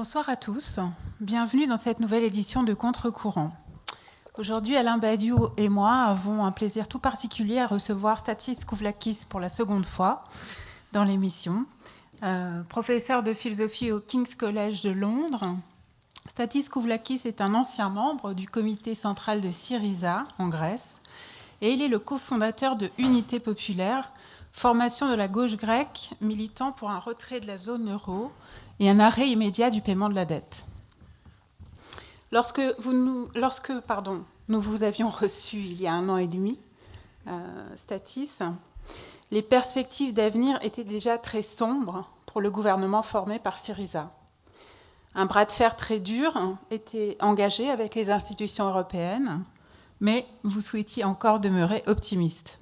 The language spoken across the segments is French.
Bonsoir à tous, bienvenue dans cette nouvelle édition de Contre-courant. Aujourd'hui, Alain Badiou et moi avons un plaisir tout particulier à recevoir Stathis Kouvlakis pour la seconde fois dans l'émission. Professeur de philosophie au King's College de Londres, Stathis Kouvlakis est un ancien membre du comité central de Syriza en Grèce et il est le cofondateur de Unité Populaire, formation de la gauche grecque militant pour un retrait de la zone euro et un arrêt immédiat du paiement de la dette. Lorsque nous vous avions reçu il y a 1 an et demi, Stathis, les perspectives d'avenir étaient déjà très sombres pour le gouvernement formé par Syriza. Un bras de fer très dur était engagé avec les institutions européennes, mais vous souhaitiez encore demeurer optimiste.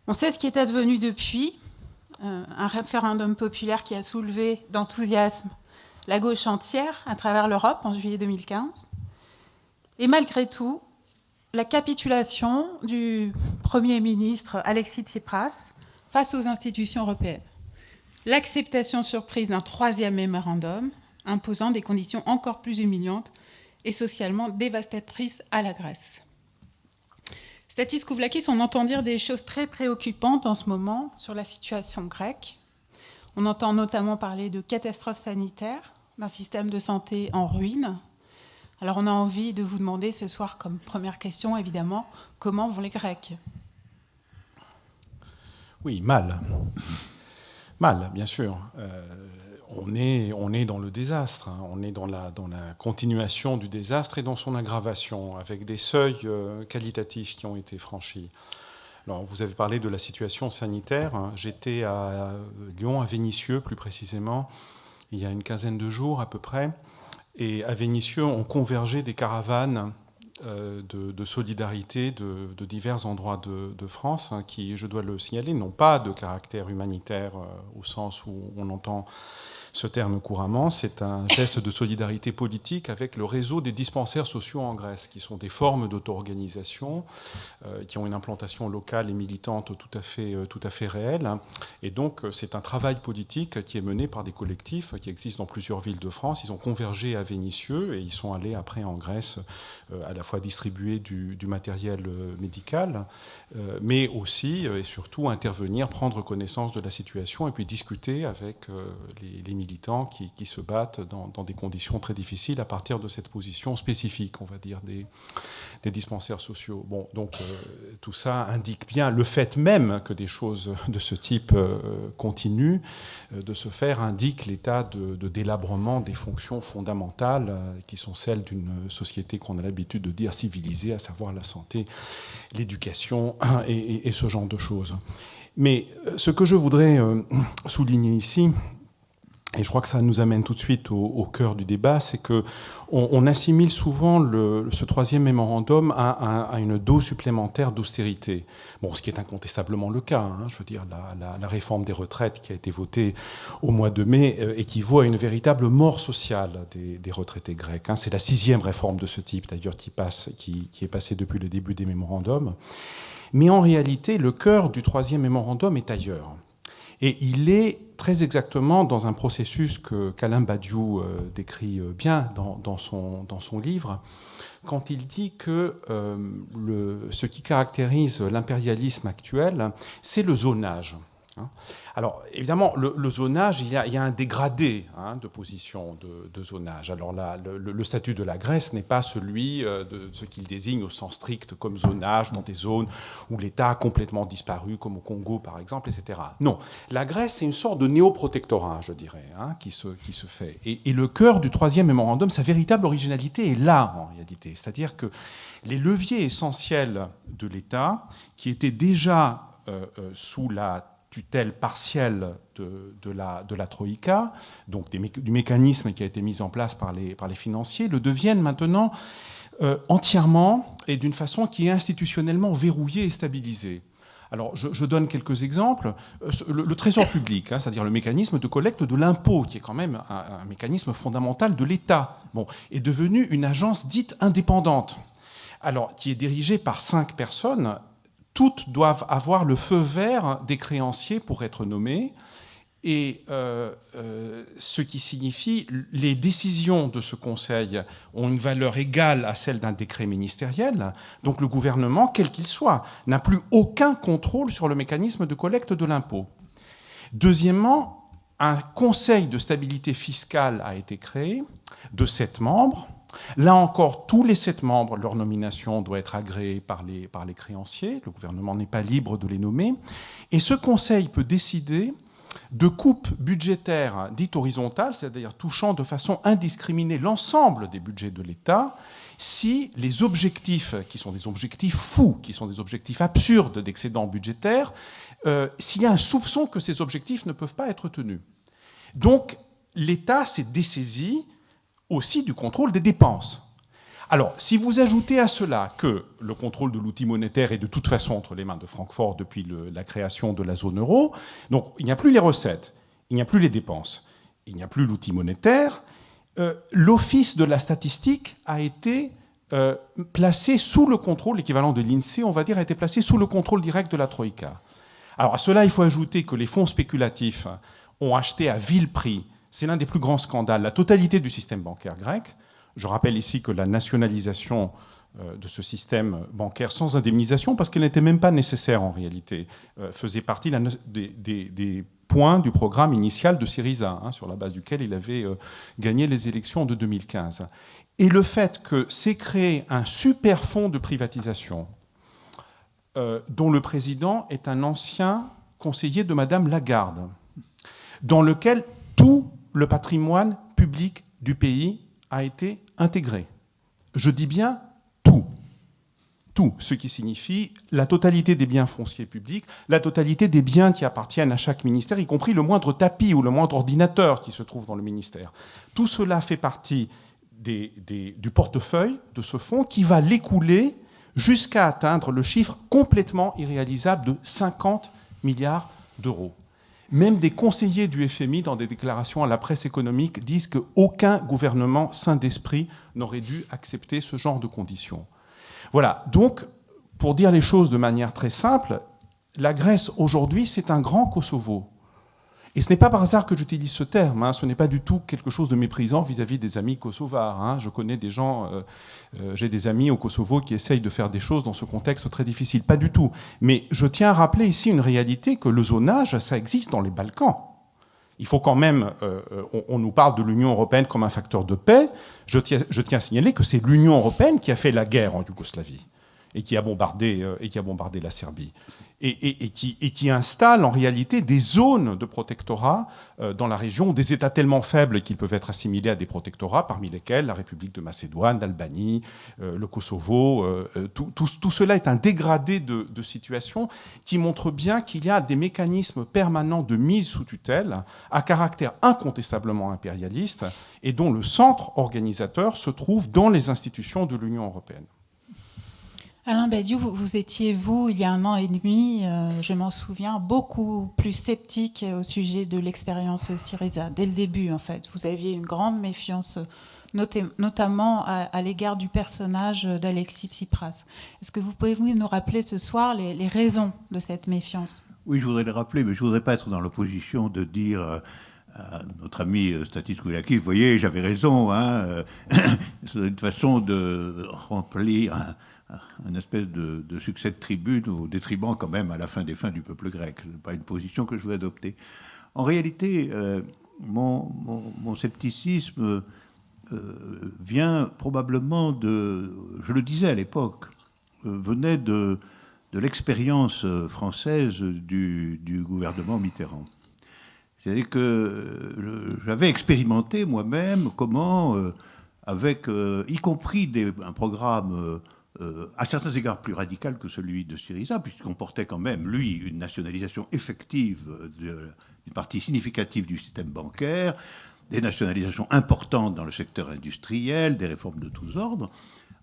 On sait ce qui est advenu depuis, un référendum populaire qui a soulevé d'enthousiasme la gauche entière à travers l'Europe en juillet 2015. Et malgré tout, la capitulation du Premier ministre Alexis Tsipras face aux institutions européennes. L'acceptation surprise d'un 3e mémorandum imposant des conditions encore plus humiliantes et socialement dévastatrices à la Grèce. Stathis Kouvlakis, on entend dire des choses très préoccupantes en ce moment sur la situation grecque. On entend notamment parler de catastrophes sanitaires, d'un système de santé en ruine. Alors on a envie de vous demander ce soir, comme première question évidemment, comment vont les Grecs ? Oui, mal. Mal, bien sûr. On est dans le désastre, hein. On est dans la continuation du désastre et dans son aggravation, avec des seuils qualitatifs qui ont été franchis. Alors, vous avez parlé de la situation sanitaire. J'étais à Lyon, à Vénissieux plus précisément, il y a une quinzaine de jours à peu près. Et à Vénissieux, on convergeait des caravanes de solidarité de divers endroits de France, hein, qui, je dois le signaler, n'ont pas de caractère humanitaire au sens où on entend ce terme couramment. C'est un geste de solidarité politique avec le réseau des dispensaires sociaux en Grèce, qui sont des formes d'auto-organisation, qui ont une implantation locale et militante tout à fait réelle. Et donc, c'est un travail politique qui est mené par des collectifs qui existent dans plusieurs villes de France. Ils ont convergé à Vénissieux et ils sont allés après en Grèce à la fois distribuer du matériel médical, mais aussi et surtout intervenir, prendre connaissance de la situation et puis discuter avec les militants qui se battent dans des conditions très difficiles à partir de cette position spécifique, on va dire, des dispensaires sociaux. Bon, donc tout ça indique bien le fait même que des choses de ce type continuent de se faire, indique l'état de délabrement des fonctions fondamentales qui sont celles d'une société qu'on a l'habitude de dire civilisée, à savoir la santé, l'éducation et ce genre de choses. Mais ce que je voudrais souligner ici, et je crois que ça nous amène tout de suite au cœur du débat, c'est qu'on assimile souvent ce 3e mémorandum à une dose supplémentaire d'austérité. Bon, ce qui est incontestablement le cas. Hein, je veux dire, la réforme des retraites qui a été votée au mois de mai équivaut à une véritable mort sociale des retraités grecs. Hein. C'est la 6e réforme de ce type, d'ailleurs, qui est passée depuis le début des mémorandums. Mais en réalité, le cœur du 3e mémorandum est ailleurs. Et il est très exactement dans un processus qu'Alain Badiou décrit bien dans son livre, quand il dit que ce qui caractérise l'impérialisme actuel, c'est le zonage. Alors, évidemment, le zonage, il y a un dégradé de position de zonage. Alors, le statut de la Grèce n'est pas celui de ce qu'il désigne au sens strict comme zonage dans des zones où l'État a complètement disparu, comme au Congo, par exemple, etc. Non, la Grèce, c'est une sorte de néo-protectorat, je dirais, qui se fait. Et le cœur du 3e mémorandum, sa véritable originalité est là, en réalité. C'est-à-dire que les leviers essentiels de l'État, qui étaient déjà sous la tutelle partielle de la Troïka, donc du mécanisme qui a été mis en place par les financiers, le deviennent maintenant entièrement et d'une façon qui est institutionnellement verrouillée et stabilisée. Alors, je donne quelques exemples. Le trésor public, c'est-à-dire le mécanisme de collecte de l'impôt, qui est quand même un mécanisme fondamental de l'État, est devenu une agence dite indépendante, alors qui est dirigée par 5 personnes. Toutes doivent avoir le feu vert des créanciers pour être nommées. Et ce qui signifie les décisions de ce Conseil ont une valeur égale à celle d'un décret ministériel. Donc le gouvernement, quel qu'il soit, n'a plus aucun contrôle sur le mécanisme de collecte de l'impôt. Deuxièmement, un Conseil de stabilité fiscale a été créé de 7 membres. Là encore, tous les 7 membres, leur nomination doit être agréée par les créanciers. Le gouvernement n'est pas libre de les nommer. Et ce Conseil peut décider de coupes budgétaires dites horizontales, c'est-à-dire touchant de façon indiscriminée l'ensemble des budgets de l'État, si les objectifs, qui sont des objectifs fous, qui sont des objectifs absurdes d'excédent budgétaire, s'il y a un soupçon que ces objectifs ne peuvent pas être tenus. Donc, l'État s'est dessaisi aussi du contrôle des dépenses. Alors, si vous ajoutez à cela que le contrôle de l'outil monétaire est de toute façon entre les mains de Francfort depuis la création de la zone euro, donc il n'y a plus les recettes, il n'y a plus les dépenses, il n'y a plus l'outil monétaire, l'Office de la statistique a été placé sous le contrôle, l'équivalent de l'INSEE, on va dire, a été placé sous le contrôle direct de la Troïka. Alors à cela, il faut ajouter que les fonds spéculatifs ont acheté à vil prix, c'est l'un des plus grands scandales, la totalité du système bancaire grec. Je rappelle ici que la nationalisation de ce système bancaire sans indemnisation, parce qu'elle n'était même pas nécessaire en réalité, faisait partie des points du programme initial de Syriza, sur la base duquel il avait gagné les élections de 2015. Et le fait que s'est créé un super fonds de privatisation dont le président est un ancien conseiller de Madame Lagarde, dans lequel tout le patrimoine public du pays a été intégré. Je dis bien tout. Tout, ce qui signifie la totalité des biens fonciers publics, la totalité des biens qui appartiennent à chaque ministère, y compris le moindre tapis ou le moindre ordinateur qui se trouve dans le ministère. Tout cela fait partie du portefeuille de ce fonds qui va l'écouler jusqu'à atteindre le chiffre complètement irréalisable de 50 milliards d'euros. Même des conseillers du FMI, dans des déclarations à la presse économique, disent qu'aucun gouvernement sain d'esprit n'aurait dû accepter ce genre de conditions. Voilà, donc, pour dire les choses de manière très simple, la Grèce, aujourd'hui, c'est un grand Kosovo. Et ce n'est pas par hasard que j'utilise ce terme, ce n'est pas du tout quelque chose de méprisant vis-à-vis des amis kosovars. Je connais des gens, j'ai des amis au Kosovo qui essayent de faire des choses dans ce contexte très difficile. Pas du tout. Mais je tiens à rappeler ici une réalité que le zonage, ça existe dans les Balkans. Il faut quand même, on nous parle de l'Union européenne comme un facteur de paix. Je tiens à signaler que c'est l'Union européenne qui a fait la guerre en Yougoslavie et qui a bombardé la Serbie. Et qui installe en réalité des zones de protectorat dans la région, des États tellement faibles qu'ils peuvent être assimilés à des protectorats, parmi lesquels la République de Macédoine, l'Albanie, le Kosovo. Tout cela est un dégradé de situation qui montre bien qu'il y a des mécanismes permanents de mise sous tutelle à caractère incontestablement impérialiste et dont le centre organisateur se trouve dans les institutions de l'Union européenne. Alain Badiou, vous étiez, il y a 1 an et demi, je m'en souviens, beaucoup plus sceptique au sujet de l'expérience Syriza. Dès le début, en fait, vous aviez une grande méfiance, notamment à l'égard du personnage d'Alexis Tsipras. Est-ce que vous pouvez nous rappeler ce soir les raisons de cette méfiance ? Oui, je voudrais le rappeler, mais je ne voudrais pas être dans l'opposition de dire à notre ami Stathis Koulakis, vous voyez, j'avais raison, c'est une façon de remplir un espèce de succès de tribune au détriment quand même à la fin des fins du peuple grec. Ce n'est pas une position que je veux adopter. En réalité, mon scepticisme vient probablement je le disais à l'époque, venait de l'expérience française du gouvernement Mitterrand. C'est-à-dire que j'avais expérimenté moi-même comment, avec y compris un programme à certains égards plus radical que celui de Syriza, puisqu'il comportait quand même, lui, une nationalisation effective d'une partie significative du système bancaire, des nationalisations importantes dans le secteur industriel, des réformes de tous ordres.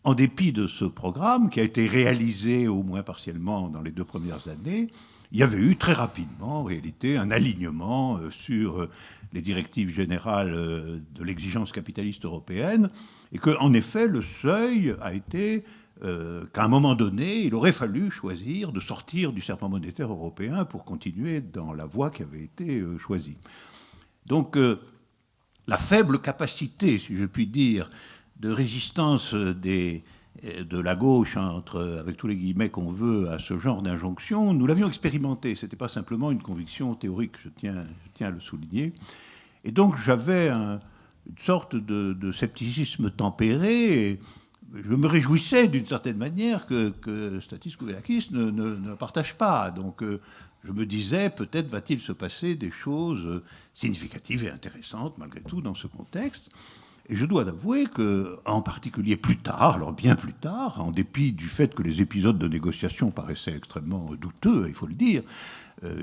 En dépit de ce programme, qui a été réalisé au moins partiellement dans les 2 premières années, il y avait eu très rapidement, en réalité, un alignement sur les directives générales de l'exigence capitaliste européenne, et qu'en effet, le seuil a été qu'à un moment donné, il aurait fallu choisir de sortir du serpent monétaire européen pour continuer dans la voie qui avait été choisie. Donc, la faible capacité, si je puis dire, de résistance de la gauche, avec tous les guillemets qu'on veut, à ce genre d'injonction, nous l'avions expérimenté. Ce n'était pas simplement une conviction théorique, je tiens à le souligner. Et donc, j'avais une sorte de scepticisme tempéré, et je me réjouissais d'une certaine manière que Stathis Kouvelakis ne partage pas. Donc, je me disais, peut-être va-t-il se passer des choses significatives et intéressantes, malgré tout, dans ce contexte. Et je dois avouer qu'en particulier plus tard, alors bien plus tard, en dépit du fait que les épisodes de négociation paraissaient extrêmement douteux, il faut le dire,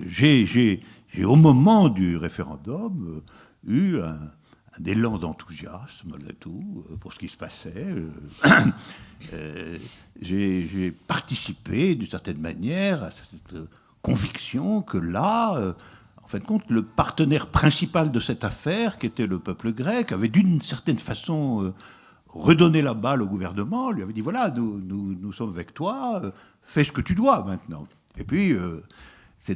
j'ai au moment du référendum eu un élan d'enthousiasme, malgré tout, pour ce qui se passait. J'ai participé, d'une certaine manière, à cette conviction que là, en fin de compte, le partenaire principal de cette affaire, qui était le peuple grec, avait d'une certaine façon redonné la balle au gouvernement, lui avait dit, voilà, nous sommes avec toi, fais ce que tu dois maintenant. Et puis, c'est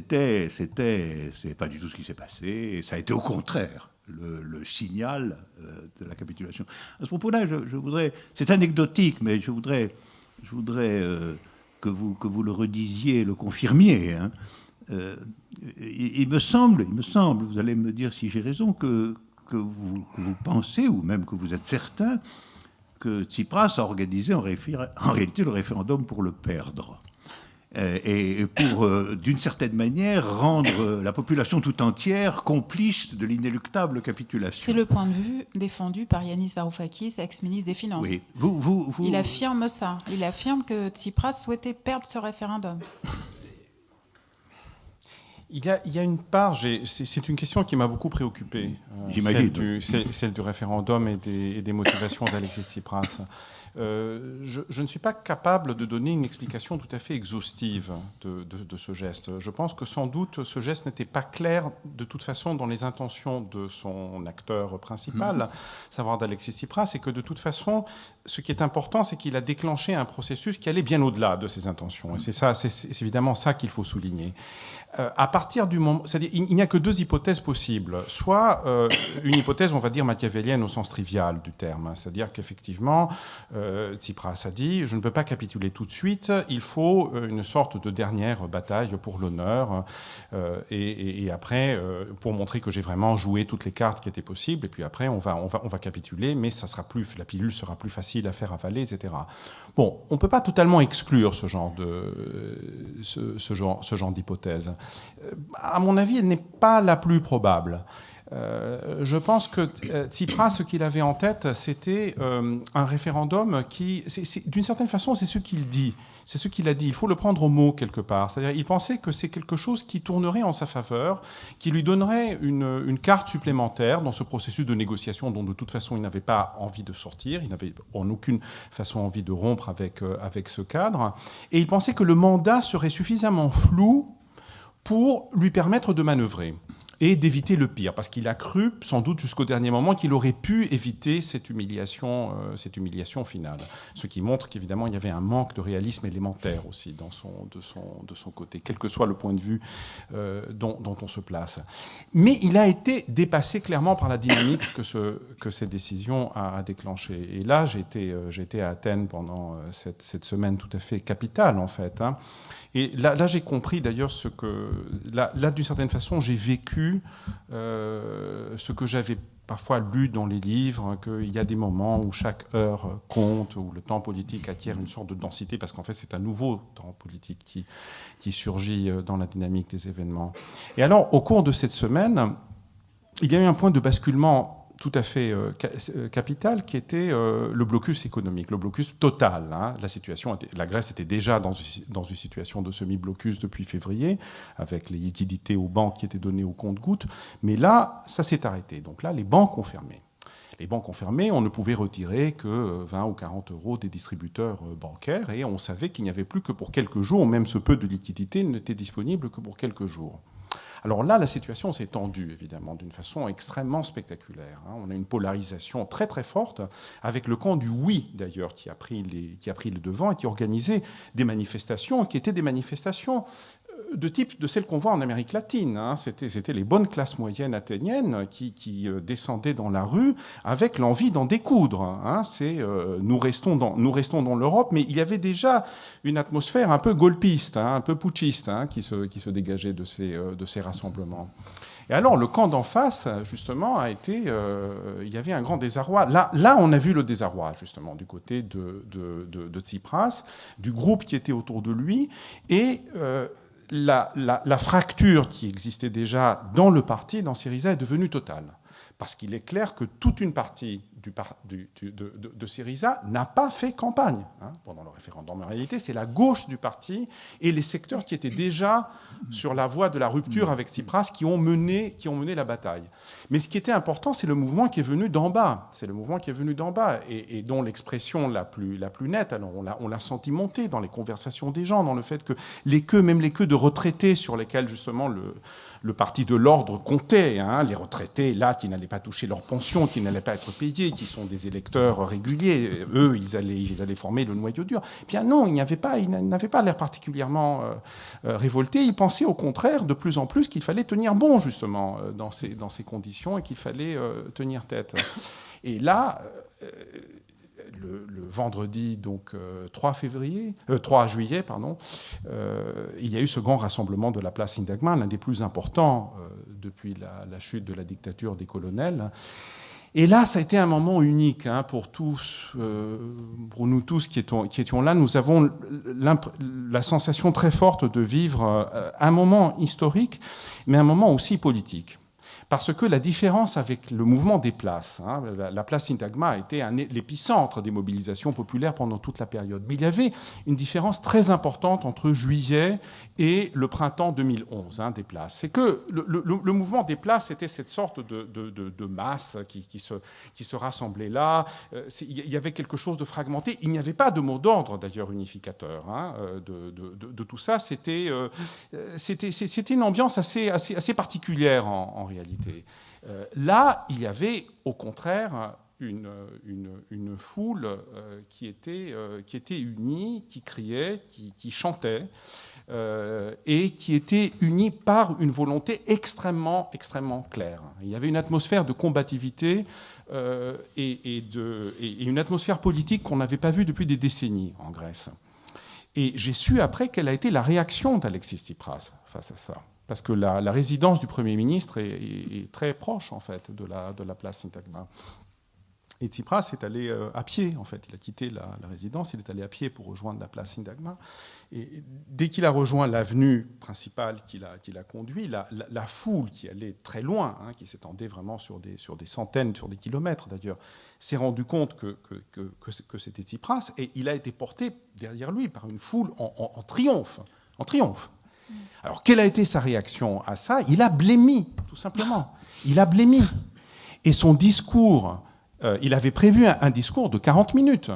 pas du tout ce qui s'est passé, et ça a été au contraire le signal de la capitulation. À ce propos-là, je voudrais, c'est anecdotique, mais je voudrais que vous le redisiez, le confirmiez. Hein. Il me semble, vous allez me dire si j'ai raison, que vous pensez, ou même que vous êtes certain, que Tsipras a organisé en réalité le référendum pour le perdre. Et pour, d'une certaine manière, rendre la population tout entière complice de l'inéluctable capitulation. C'est le point de vue défendu par Yanis Varoufakis, ex-ministre des Finances. Oui. Il affirme ça. Il affirme que Tsipras souhaitait perdre ce référendum. Il y a une part, c'est une question qui m'a beaucoup préoccupé, celle du référendum et des motivations d'Alexis Tsipras. Je ne suis pas capable de donner une explication tout à fait exhaustive de ce geste. Je pense que sans doute ce geste n'était pas clair de toute façon dans les intentions de son acteur principal, savoir d'Alexis Tsipras, et que de toute façon, ce qui est important, c'est qu'il a déclenché un processus qui allait bien au-delà de ses intentions. Et c'est évidemment ça qu'il faut souligner. À partir du moment, c'est-à-dire, il n'y a que deux hypothèses possibles. Soit une hypothèse, on va dire, machiavélienne au sens trivial du terme, c'est-à-dire qu'effectivement, Tsipras a dit, je ne peux pas capituler tout de suite, il faut une sorte de dernière bataille pour l'honneur, et après, pour montrer que j'ai vraiment joué toutes les cartes qui étaient possibles, et puis après, on va capituler, mais la pilule sera plus facile à faire avaler, etc. Bon, on ne peut pas totalement exclure ce genre d'hypothèse. À mon avis, elle n'est pas la plus probable. Je pense que Tsipras, ce qu'il avait en tête, c'était un référendum qui, d'une certaine façon, c'est ce qu'il dit. C'est ce qu'il a dit. Il faut le prendre au mot quelque part. C'est-à-dire, il pensait que c'est quelque chose qui tournerait en sa faveur, qui lui donnerait une carte supplémentaire dans ce processus de négociation dont, de toute façon, il n'avait pas envie de sortir. Il n'avait en aucune façon envie de rompre avec ce cadre. Et il pensait que le mandat serait suffisamment flou pour lui permettre de manœuvrer et d'éviter le pire, parce qu'il a cru, sans doute jusqu'au dernier moment, qu'il aurait pu éviter cette humiliation finale. Ce qui montre qu'évidemment, il y avait un manque de réalisme élémentaire aussi de son côté, quel que soit le point de vue dont on se place. Mais il a été dépassé clairement par la dynamique que cette décision a déclenchée. Et là, j'ai été à Athènes pendant cette semaine tout à fait capitale, en fait. Hein. Et là, j'ai compris d'ailleurs là, d'une certaine façon, j'ai vécu ce que j'avais parfois lu dans les livres, qu'il y a des moments où chaque heure compte, où le temps politique acquiert une sorte de densité, parce qu'en fait, c'est un nouveau temps politique qui surgit dans la dynamique des événements. Et alors, au cours de cette semaine, il y a eu un point de basculement tout à fait capital, qui était le blocus économique, le blocus total. Hein. La Grèce était déjà dans une situation de semi-blocus depuis février, avec les liquidités aux banques qui étaient données au compte-gouttes. Mais là, ça s'est arrêté. Donc là, les banques ont fermé. Les banques ont fermé, on ne pouvait retirer que 20 ou 40 euros des distributeurs bancaires, et on savait qu'il n'y avait plus que pour quelques jours, même ce peu de liquidité n'était disponible que pour quelques jours. Alors là, la situation s'est tendue, évidemment, d'une façon extrêmement spectaculaire. On a une polarisation très très forte, avec le camp du oui, d'ailleurs, qui a pris le devant et qui organisait des manifestations, qui étaient des manifestations de type de celles qu'on voit en Amérique latine. C'était les bonnes classes moyennes athéniennes qui descendaient dans la rue avec l'envie d'en découdre. Nous restons dans l'Europe, mais il y avait déjà une atmosphère un peu golpiste, un peu putschiste, qui se dégageait de ces rassemblements. Et alors, le camp d'en face, justement, a été... il y avait un grand désarroi. Là, on a vu le désarroi, justement, du côté de Tsipras, du groupe qui était autour de lui, et la fracture qui existait déjà dans le parti, dans Syriza, est devenue totale. Parce qu'il est clair que toute une partie de Syriza n'a pas fait campagne pendant le référendum. En réalité, c'est la gauche du parti et les secteurs qui étaient déjà sur la voie de la rupture avec Tsipras qui ont mené la bataille. Mais ce qui était important, c'est le mouvement qui est venu d'en bas. C'est le mouvement qui est venu d'en bas et dont l'expression la plus nette, alors on l'a senti monter dans les conversations des gens, dans le fait que même les queues de retraités sur lesquels justement le parti de l'ordre comptait, les retraités là qui n'allaient pas toucher leur pension, qui n'allaient pas être payés, qui sont des électeurs réguliers, eux ils allaient former le noyau dur. Bien non, ils n'avaient pas l'air particulièrement révoltés. Ils pensaient au contraire de plus en plus qu'il fallait tenir bon justement dans ces conditions et qu'il fallait tenir tête. Et là, le vendredi, donc 3 juillet, il y a eu ce grand rassemblement de la place Syntagma, l'un des plus importants depuis la chute de la dictature des colonels. Et là, ça a été un moment unique pour nous tous qui étions là. Nous avons la sensation très forte de vivre un moment historique, mais un moment aussi politique. Parce que la différence avec le mouvement des places, la place Syntagma a été l'épicentre des mobilisations populaires pendant toute la période. Mais il y avait une différence très importante entre juillet et le printemps 2011 des places. C'est que le mouvement des places était cette sorte de masse qui se rassemblait là. Il y avait quelque chose de fragmenté. Il n'y avait pas de mot d'ordre, d'ailleurs, unificateur de tout ça. C'était une ambiance assez particulière en réalité. Là, il y avait au contraire une foule qui était unie, qui criait, qui chantait, et qui était unie par une volonté extrêmement, extrêmement claire. Il y avait une atmosphère de combativité et une atmosphère politique qu'on n'avait pas vue depuis des décennies en Grèce. Et j'ai su après quelle a été la réaction d'Alexis Tsipras face à ça. Parce que la résidence du Premier ministre est très proche, en fait, de la place Syntagma. Et Tsipras est allé à pied, en fait. Il a quitté la résidence, il est allé à pied pour rejoindre la place Syntagma. Et dès qu'il a rejoint l'avenue principale qu'il a conduit, la foule qui allait très loin, qui s'étendait vraiment sur des centaines, sur des kilomètres d'ailleurs, s'est rendu compte que c'était Tsipras, et il a été porté derrière lui par une foule en triomphe. En triomphe. Alors, quelle a été sa réaction à ça ? Il a blêmi, tout simplement. Il a blêmi. Et son discours, il avait prévu un discours de 40 minutes,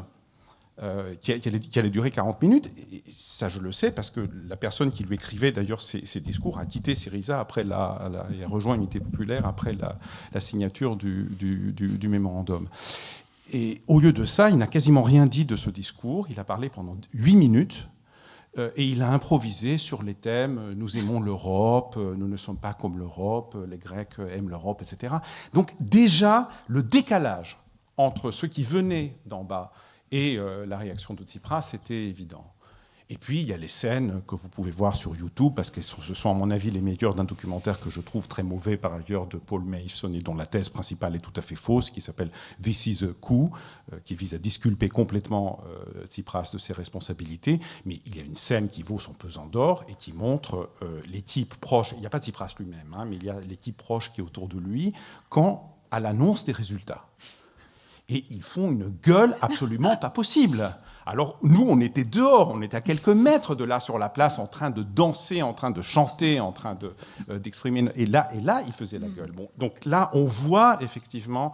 qui allait durer 40 minutes. Et ça, je le sais, parce que la personne qui lui écrivait, d'ailleurs, ces discours a quitté Syriza après il a rejoint Unité populaire après la signature du mémorandum. Et au lieu de ça, il n'a quasiment rien dit de ce discours. Il a parlé pendant 8 minutes. Et il a improvisé sur les thèmes « Nous aimons l'Europe »,« Nous ne sommes pas comme l'Europe »,« Les Grecs aiment l'Europe », etc. Donc déjà, le décalage entre ce qui venait d'en bas et la réaction de Tsipras était évident. Et puis, il y a les scènes que vous pouvez voir sur YouTube, parce que ce sont, à mon avis, les meilleures d'un documentaire que je trouve très mauvais, par ailleurs, de Paul Mason, et dont la thèse principale est tout à fait fausse, qui s'appelle « This is a coup », qui vise à disculper complètement Tsipras de ses responsabilités. Mais il y a une scène qui vaut son pesant d'or et qui montre les types proches, il n'y a pas Tsipras lui-même, mais il y a les types proches qui est autour de lui, à l'annonce des résultats. Et ils font une gueule absolument pas possible. Alors, nous, on était dehors, on était à quelques mètres de là sur la place, en train de danser, en train de chanter, en train d'exprimer. Et là, ils faisaient la gueule. Bon, donc là, on voit effectivement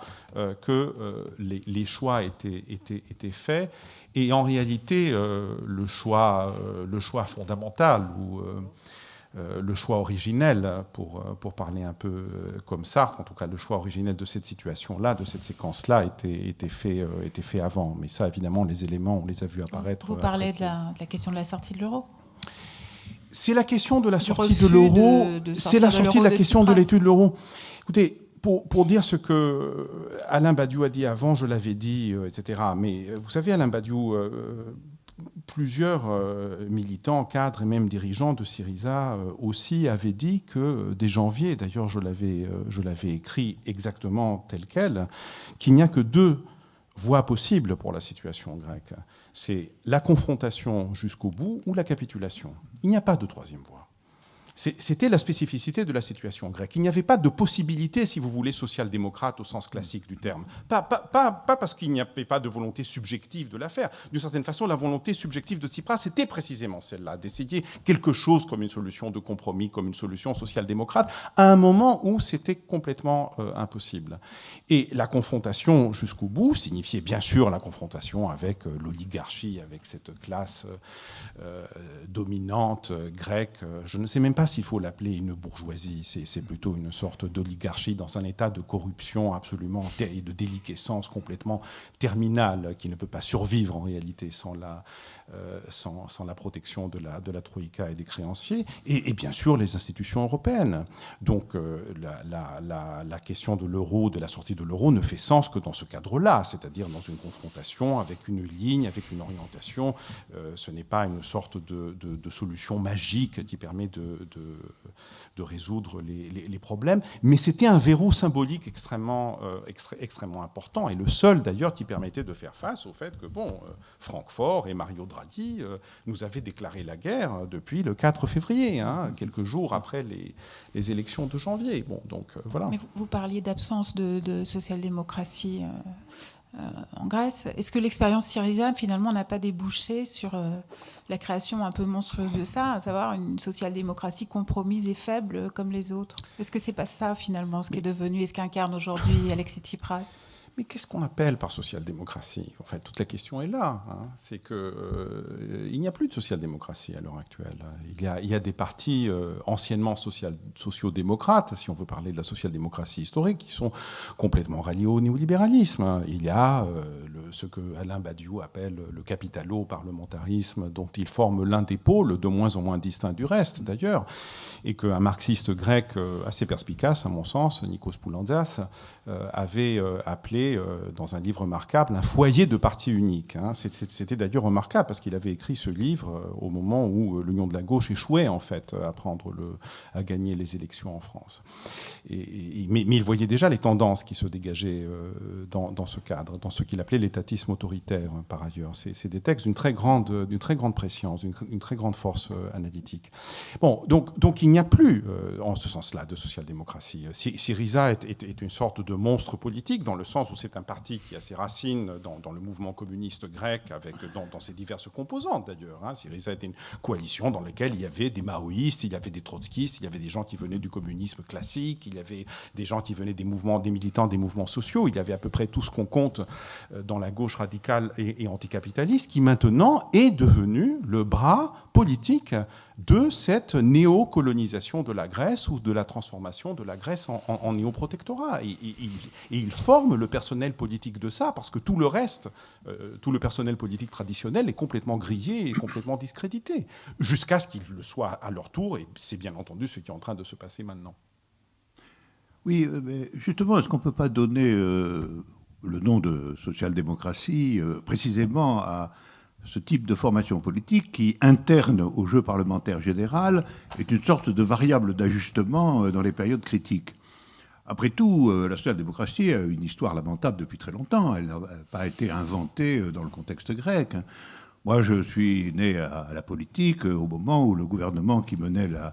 que les choix étaient faits. Et en réalité, le choix fondamental, le choix originel, pour parler un peu comme Sartre, en tout cas le choix originel de cette situation-là, de cette séquence-là, était fait avant. Mais ça, évidemment, les éléments, on les a vus apparaître. Vous parlez de la question de la sortie de l'euro. C'est la question de la sortie de l'euro. C'est la sortie de la question de l'étude de l'euro. Écoutez, pour dire ce que Alain Badiou a dit avant, je l'avais dit, etc. Mais vous savez, Alain Badiou, plusieurs militants, cadres et même dirigeants de Syriza aussi avaient dit que dès janvier, d'ailleurs je l'avais écrit exactement tel quel, qu'il n'y a que deux voies possibles pour la situation grecque. C'est la confrontation jusqu'au bout ou la capitulation. Il n'y a pas de troisième voie. C'était la spécificité de la situation grecque. Il n'y avait pas de possibilité, si vous voulez, social-démocrate au sens classique du terme. Pas parce qu'il n'y avait pas de volonté subjective de la faire. D'une certaine façon, la volonté subjective de Tsipras, c'était précisément celle-là, d'essayer quelque chose comme une solution de compromis, comme une solution social-démocrate, à un moment où c'était complètement impossible. Et la confrontation jusqu'au bout signifiait bien sûr la confrontation avec l'oligarchie, avec cette classe dominante grecque. Je ne sais même pas s'il faut l'appeler une bourgeoisie, c'est plutôt une sorte d'oligarchie dans un état de corruption absolument et de déliquescence complètement terminale qui ne peut pas survivre en réalité sans la protection de la Troïka et des créanciers, et bien sûr les institutions européennes. Donc la question de l'euro, de la sortie de l'euro ne fait sens que dans ce cadre-là, c'est-à-dire dans une confrontation avec une ligne, avec une orientation. Ce n'est pas une sorte de solution magique qui permet de résoudre les problèmes, mais c'était un verrou symbolique extrêmement important, et le seul d'ailleurs qui permettait de faire face au fait que Francfort et Mario Draghi nous avaient déclaré la guerre depuis le 4 février, quelques jours après les élections de janvier. Voilà. Mais vous parliez d'absence de social-démocratie en Grèce. Est-ce que l'expérience Syriza, finalement, n'a pas débouché sur la création un peu monstrueuse de ça, à savoir une social-démocratie compromise et faible comme les autres? Est-ce que c'est pas ça, finalement, ce qui est devenu et ce qu'incarne aujourd'hui Alexis Tsipras? Mais qu'est-ce qu'on appelle par social-démocratie ? En fait, toute la question est là. C'est qu'il n'y a plus de social-démocratie à l'heure actuelle. Il y a des partis anciennement sociaux-démocrates, si on veut parler de la social-démocratie historique, qui sont complètement ralliés au néolibéralisme. Il y a ce que Alain Badiou appelle le capitalo-parlementarisme, dont il forme l'un des pôles, de moins en moins distinct du reste d'ailleurs, et qu'un marxiste grec assez perspicace, à mon sens, Nikos Poulantzas, avait appelé dans un livre remarquable un foyer de parti unique. C'était d'ailleurs remarquable parce qu'il avait écrit ce livre au moment où l'Union de la gauche échouait en fait à gagner les élections en France. Mais il voyait déjà les tendances qui se dégageaient dans ce cadre, dans ce qu'il appelait l'étatisme autoritaire par ailleurs. C'est des textes d'une très grande préscience, d'une très grande force analytique. Donc il n'y a plus en ce sens-là de social-démocratie. Syriza est une sorte de monstre politique dans le sens où c'est un parti qui a ses racines dans le mouvement communiste grec, dans ses diverses composantes d'ailleurs. Syriza était une coalition dans laquelle il y avait des maoïstes, il y avait des trotskistes, il y avait des gens qui venaient du communisme classique, il y avait des gens qui venaient des militants des mouvements sociaux, il y avait à peu près tout ce qu'on compte dans la gauche radicale et anticapitaliste, qui maintenant est devenu le bras politique de cette néocolonisation de la Grèce ou de la transformation de la Grèce en néoprotectorat. Et il forme le personnel politique de ça, parce que tout le reste, tout le personnel politique traditionnel est complètement grillé et complètement discrédité, jusqu'à ce qu'il le soit à leur tour, et c'est bien entendu ce qui est en train de se passer maintenant. Oui, mais justement, est-ce qu'on ne peut pas donner le nom de social-démocratie précisément à ce type de formation politique qui, interne au jeu parlementaire général, est une sorte de variable d'ajustement dans les périodes critiques. Après tout, la social-démocratie a une histoire lamentable depuis très longtemps. Elle n'a pas été inventée dans le contexte grec. Moi, je suis né à la politique au moment où le gouvernement qui menait la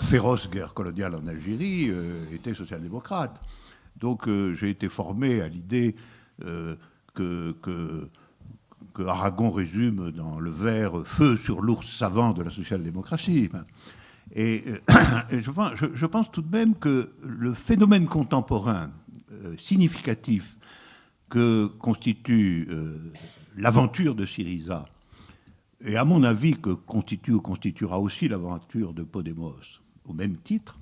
féroce guerre coloniale en Algérie était social-démocrate. Donc j'ai été formé à l'idée que Aragon résume dans le vers « Feu sur l'ours savant de la social-démocratie ». Et je pense tout de même que le phénomène contemporain significatif que constitue l'aventure de Syriza et à mon avis que constituera aussi l'aventure de Podemos au même titre,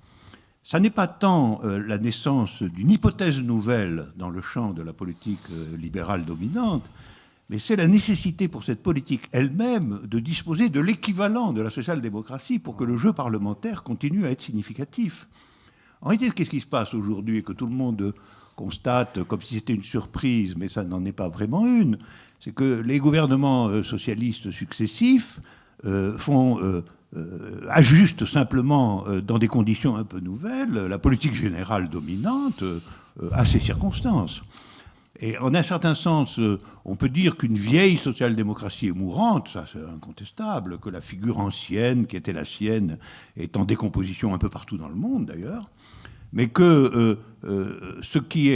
ça n'est pas tant la naissance d'une hypothèse nouvelle dans le champ de la politique libérale dominante, mais c'est la nécessité pour cette politique elle-même de disposer de l'équivalent de la social-démocratie pour que le jeu parlementaire continue à être significatif. En réalité, qu'est-ce qui se passe aujourd'hui et que tout le monde constate comme si c'était une surprise, mais ça n'en est pas vraiment une, c'est que les gouvernements socialistes successifs ajustent simplement, dans des conditions un peu nouvelles, la politique générale dominante à ces circonstances. Et en un certain sens, on peut dire qu'une vieille social-démocratie est mourante, ça c'est incontestable, que la figure ancienne qui était la sienne est en décomposition un peu partout dans le monde d'ailleurs, mais que ce qui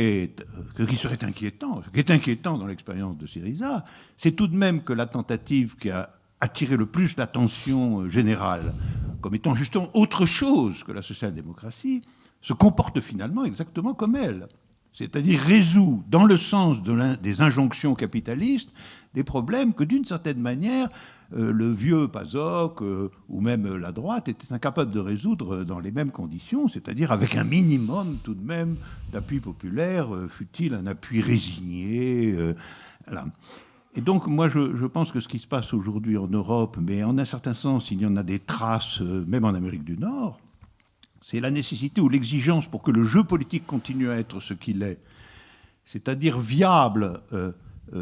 serait inquiétant, ce qui est inquiétant dans l'expérience de Syriza, c'est tout de même que la tentative qui a attiré le plus l'attention générale comme étant justement autre chose que la social-démocratie, se comporte finalement exactement comme elle. C'est-à-dire résout, dans le sens des injonctions capitalistes, des problèmes que, d'une certaine manière, le vieux PASOK ou même la droite étaient incapables de résoudre dans les mêmes conditions, c'est-à-dire avec un minimum tout de même d'appui populaire, fût-il un appui résigné. Voilà. Et donc, moi, je pense que ce qui se passe aujourd'hui en Europe, mais en un certain sens, il y en a des traces, même en Amérique du Nord, c'est la nécessité ou l'exigence pour que le jeu politique continue à être ce qu'il est, c'est-à-dire viable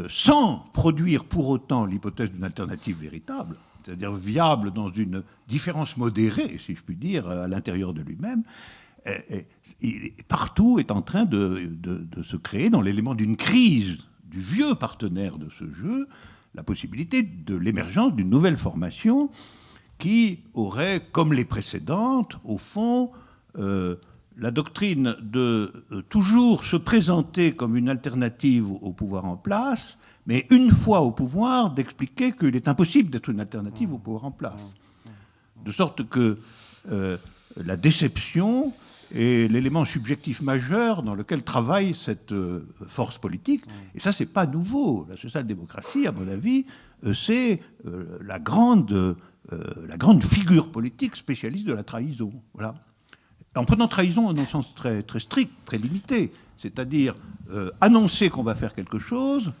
sans produire pour autant l'hypothèse d'une alternative véritable, c'est-à-dire viable dans une différence modérée, si je puis dire, à l'intérieur de lui-même, partout est en train de se créer dans l'élément d'une crise du vieux partenaire de ce jeu, la possibilité de l'émergence d'une nouvelle formation qui aurait, comme les précédentes, au fond, la doctrine de toujours se présenter comme une alternative au pouvoir en place, mais une fois au pouvoir, d'expliquer qu'il est impossible d'être une alternative au pouvoir en place. De sorte que la déception est l'élément subjectif majeur dans lequel travaille cette force politique. Et ça, c'est pas nouveau. La social-démocratie, à mon avis, c'est la grande figure politique spécialiste de la trahison. Voilà. En prenant trahison en un sens très, très strict, très limité, c'est-à-dire annoncer qu'on va faire quelque chose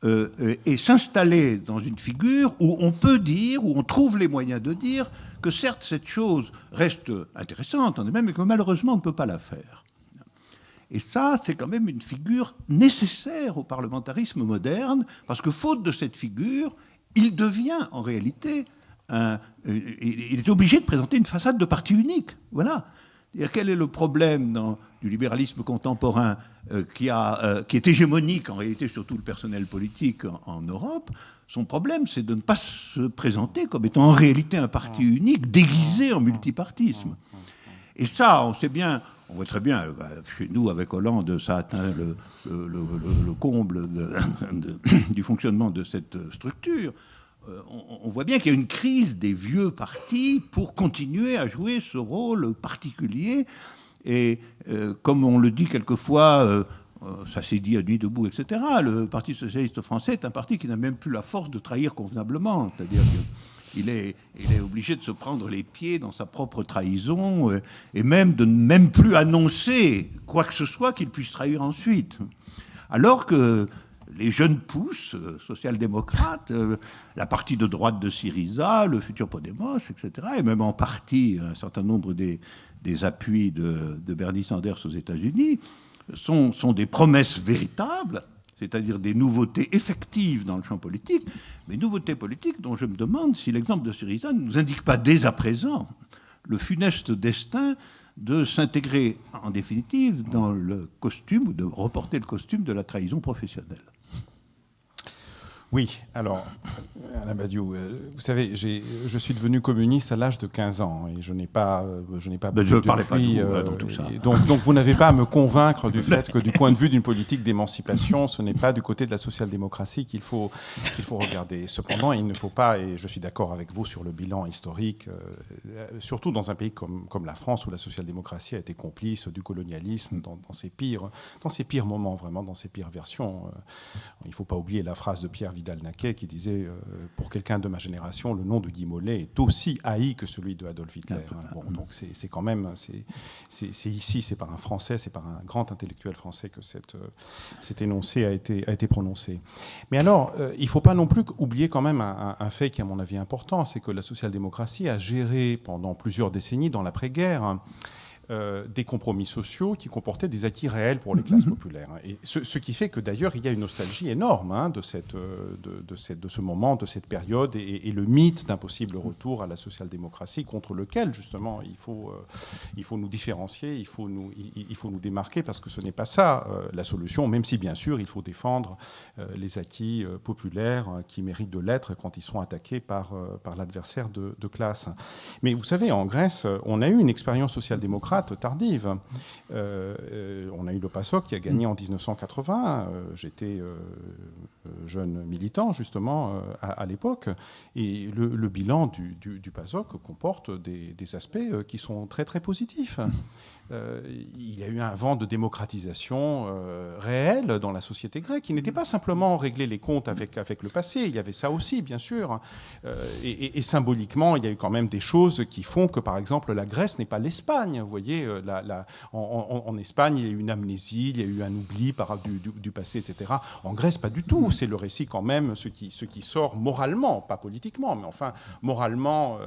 et s'installer dans une figure où on peut dire, où on trouve les moyens de dire que certes cette chose reste intéressante en elle-même, mais que malheureusement on ne peut pas la faire. Et ça, c'est quand même une figure nécessaire au parlementarisme moderne, parce que faute de cette figure, il devient en réalité il est obligé de présenter une façade de parti unique. Voilà. Quel est le problème du libéralisme contemporain qui est hégémonique en réalité sur tout le personnel politique en Europe? Son problème, c'est de ne pas se présenter comme étant en réalité un parti unique déguisé en multipartisme. Et ça, on sait bien, on voit très bien, chez nous avec Hollande, ça atteint le comble du fonctionnement de cette structure. On voit bien qu'il y a une crise des vieux partis pour continuer à jouer ce rôle particulier. Et comme on le dit quelquefois, ça s'est dit à Nuit debout, etc., le Parti socialiste français est un parti qui n'a même plus la force de trahir convenablement. C'est-à-dire qu'il est obligé de se prendre les pieds dans sa propre trahison et même de ne même plus annoncer quoi que ce soit qu'il puisse trahir ensuite. Alors que les jeunes pousses social-démocrates, la partie de droite de Syriza, le futur Podemos, etc., et même en partie un certain nombre des appuis de Bernie Sanders aux États-Unis, sont des promesses véritables, c'est-à-dire des nouveautés effectives dans le champ politique, mais nouveautés politiques dont je me demande si l'exemple de Syriza ne nous indique pas dès à présent le funeste destin de s'intégrer en définitive dans le costume, ou de reporter le costume de la trahison professionnelle. Oui, alors, Alain Badiou, vous savez, je suis devenu communiste à l'âge de 15 ans et je n'ai pas je ne parlais pas de vous, dans tout ça. Donc vous n'avez pas à me convaincre du fait que du point de vue d'une politique d'émancipation, ce n'est pas du côté de la social-démocratie qu'il faut regarder. Cependant, il ne faut pas, et je suis d'accord avec vous sur le bilan historique, surtout dans un pays comme la France où la social-démocratie a été complice du colonialisme dans ses pires moments, vraiment dans ses pires versions. Il ne faut pas oublier la phrase de Pierre Vidal-Naquet qui disait pour quelqu'un de ma génération, le nom de Guy Mollet est aussi haï que celui de Adolf Hitler. Bon, donc c'est quand même, c'est ici, c'est par un Français, c'est par un grand intellectuel français que cet énoncé a été prononcé. Mais alors, il ne faut pas non plus oublier quand même un fait qui, à mon avis, est important, c'est que la social-démocratie a géré pendant plusieurs décennies, dans l'après-guerre, des compromis sociaux qui comportaient des acquis réels pour les classes populaires. Et ce qui fait que d'ailleurs il y a une nostalgie énorme de ce moment, de cette période, et le mythe d'un possible retour à la social-démocratie contre lequel justement il faut nous différencier, il faut nous démarquer, parce que ce n'est pas ça la solution, même si bien sûr il faut défendre les acquis populaires qui méritent de l'être quand ils sont attaqués par l'adversaire de classe. Mais vous savez, en Grèce, on a eu une expérience social-démocrate tardive. On a eu le PASOK qui a gagné en 1980. J'étais jeune militant, justement, à l'époque. Et le bilan du PASOK comporte des aspects qui sont très, très positifs. Il y a eu un vent de démocratisation réel dans la société grecque, qui n'était pas simplement régler les comptes avec le passé. Il y avait ça aussi, bien sûr. Et symboliquement, il y a eu quand même des choses qui font que, par exemple, la Grèce n'est pas l'Espagne. Vous voyez, en Espagne, il y a eu une amnésie, il y a eu un oubli du passé, etc. En Grèce, pas du tout. C'est le récit quand même, ce qui sort moralement, pas politiquement, mais enfin moralement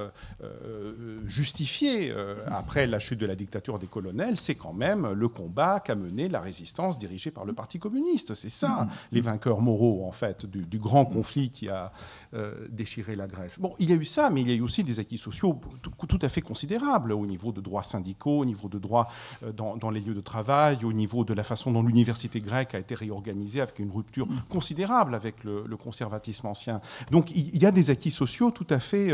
justifié après la chute de la dictature des colonies. C'est quand même le combat qu'a mené la résistance dirigée par le Parti communiste. C'est ça, les vainqueurs moraux, en fait, du grand conflit qui a déchiré la Grèce. Bon, il y a eu ça, mais il y a eu aussi des acquis sociaux tout à fait considérables au niveau de droits syndicaux, au niveau de droits dans les lieux de travail, au niveau de la façon dont l'université grecque a été réorganisée avec une rupture considérable avec le conservatisme ancien. Donc il y a des acquis sociaux tout à fait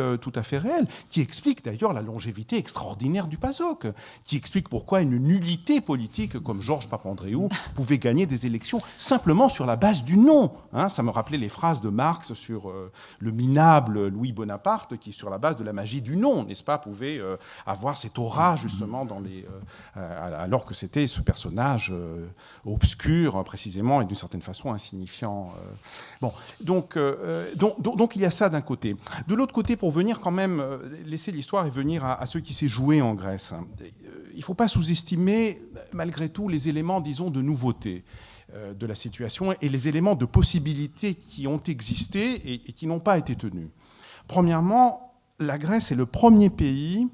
réels, qui expliquent d'ailleurs la longévité extraordinaire du PASOK, qui expliquent pourquoi une nullité politique comme Georges Papandréou pouvait gagner des élections simplement sur la base du nom. Ça me rappelait les phrases de Marx sur le minable Louis Bonaparte, qui, sur la base de la magie du nom, n'est-ce pas, pouvait avoir cette aura justement alors que c'était ce personnage obscur précisément et d'une certaine façon insignifiant. Donc il y a ça d'un côté. De l'autre côté, pour venir quand même laisser l'histoire et venir à ce qui s'est joué en Grèce, il ne faut pas sous-estimer malgré tout les éléments, disons, de nouveauté de la situation et les éléments de possibilité qui ont existé et qui n'ont pas été tenus. Premièrement, la Grèce est le premier pays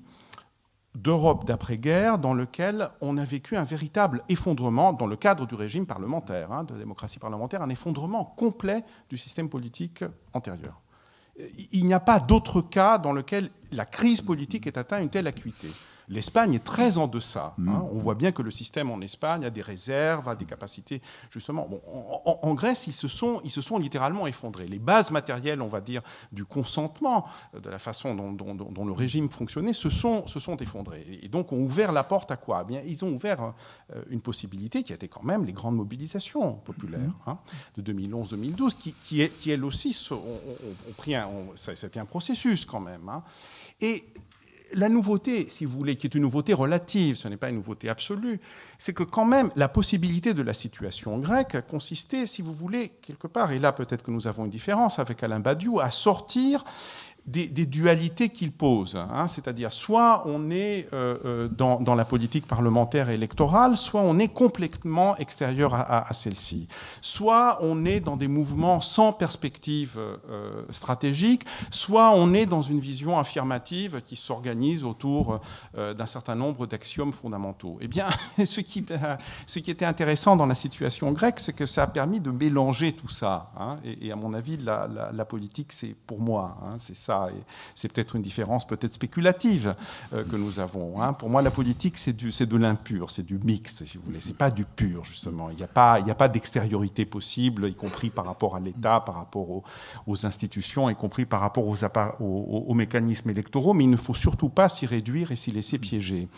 d'Europe d'après-guerre dans lequel on a vécu un véritable effondrement, dans le cadre du régime parlementaire, de la démocratie parlementaire, un effondrement complet du système politique antérieur. Il n'y a pas d'autre cas dans lequel la crise politique ait atteint une telle acuité. L'Espagne est très en deçà. On voit bien que le système en Espagne a des réserves, a des capacités. Justement, en Grèce, ils se sont littéralement effondrés. Les bases matérielles, on va dire, du consentement, de la façon dont le régime fonctionnait, se sont effondrés. Et donc, ont ouvert la porte à quoi ? Eh bien, ils ont ouvert une possibilité qui a été quand même les grandes mobilisations populaires de 2011-2012, qui elles aussi ont pris c'était un processus quand même. Et la nouveauté, si vous voulez, qui est une nouveauté relative, ce n'est pas une nouveauté absolue, c'est que quand même la possibilité de la situation grecque consistait, si vous voulez, quelque part, et là peut-être que nous avons une différence avec Alain Badiou, à sortir des dualités qu'il pose. C'est-à-dire, soit on est dans la politique parlementaire et électorale, soit on est complètement extérieur à celle-ci. Soit on est dans des mouvements sans perspective stratégique, soit on est dans une vision affirmative qui s'organise autour d'un certain nombre d'axiomes fondamentaux. Eh bien, ce qui était intéressant dans la situation grecque, c'est que ça a permis de mélanger tout ça. Et à mon avis, la politique, c'est pour moi, c'est ça. Et c'est peut-être une différence peut-être spéculative que nous avons. Pour moi, la politique, c'est de l'impur, c'est du mixte, si vous voulez. C'est pas du pur, justement. Il n'y a pas d'extériorité possible, y compris par rapport à l'État, par rapport aux institutions, y compris par rapport aux mécanismes électoraux, mais il ne faut surtout pas s'y réduire et s'y laisser piéger.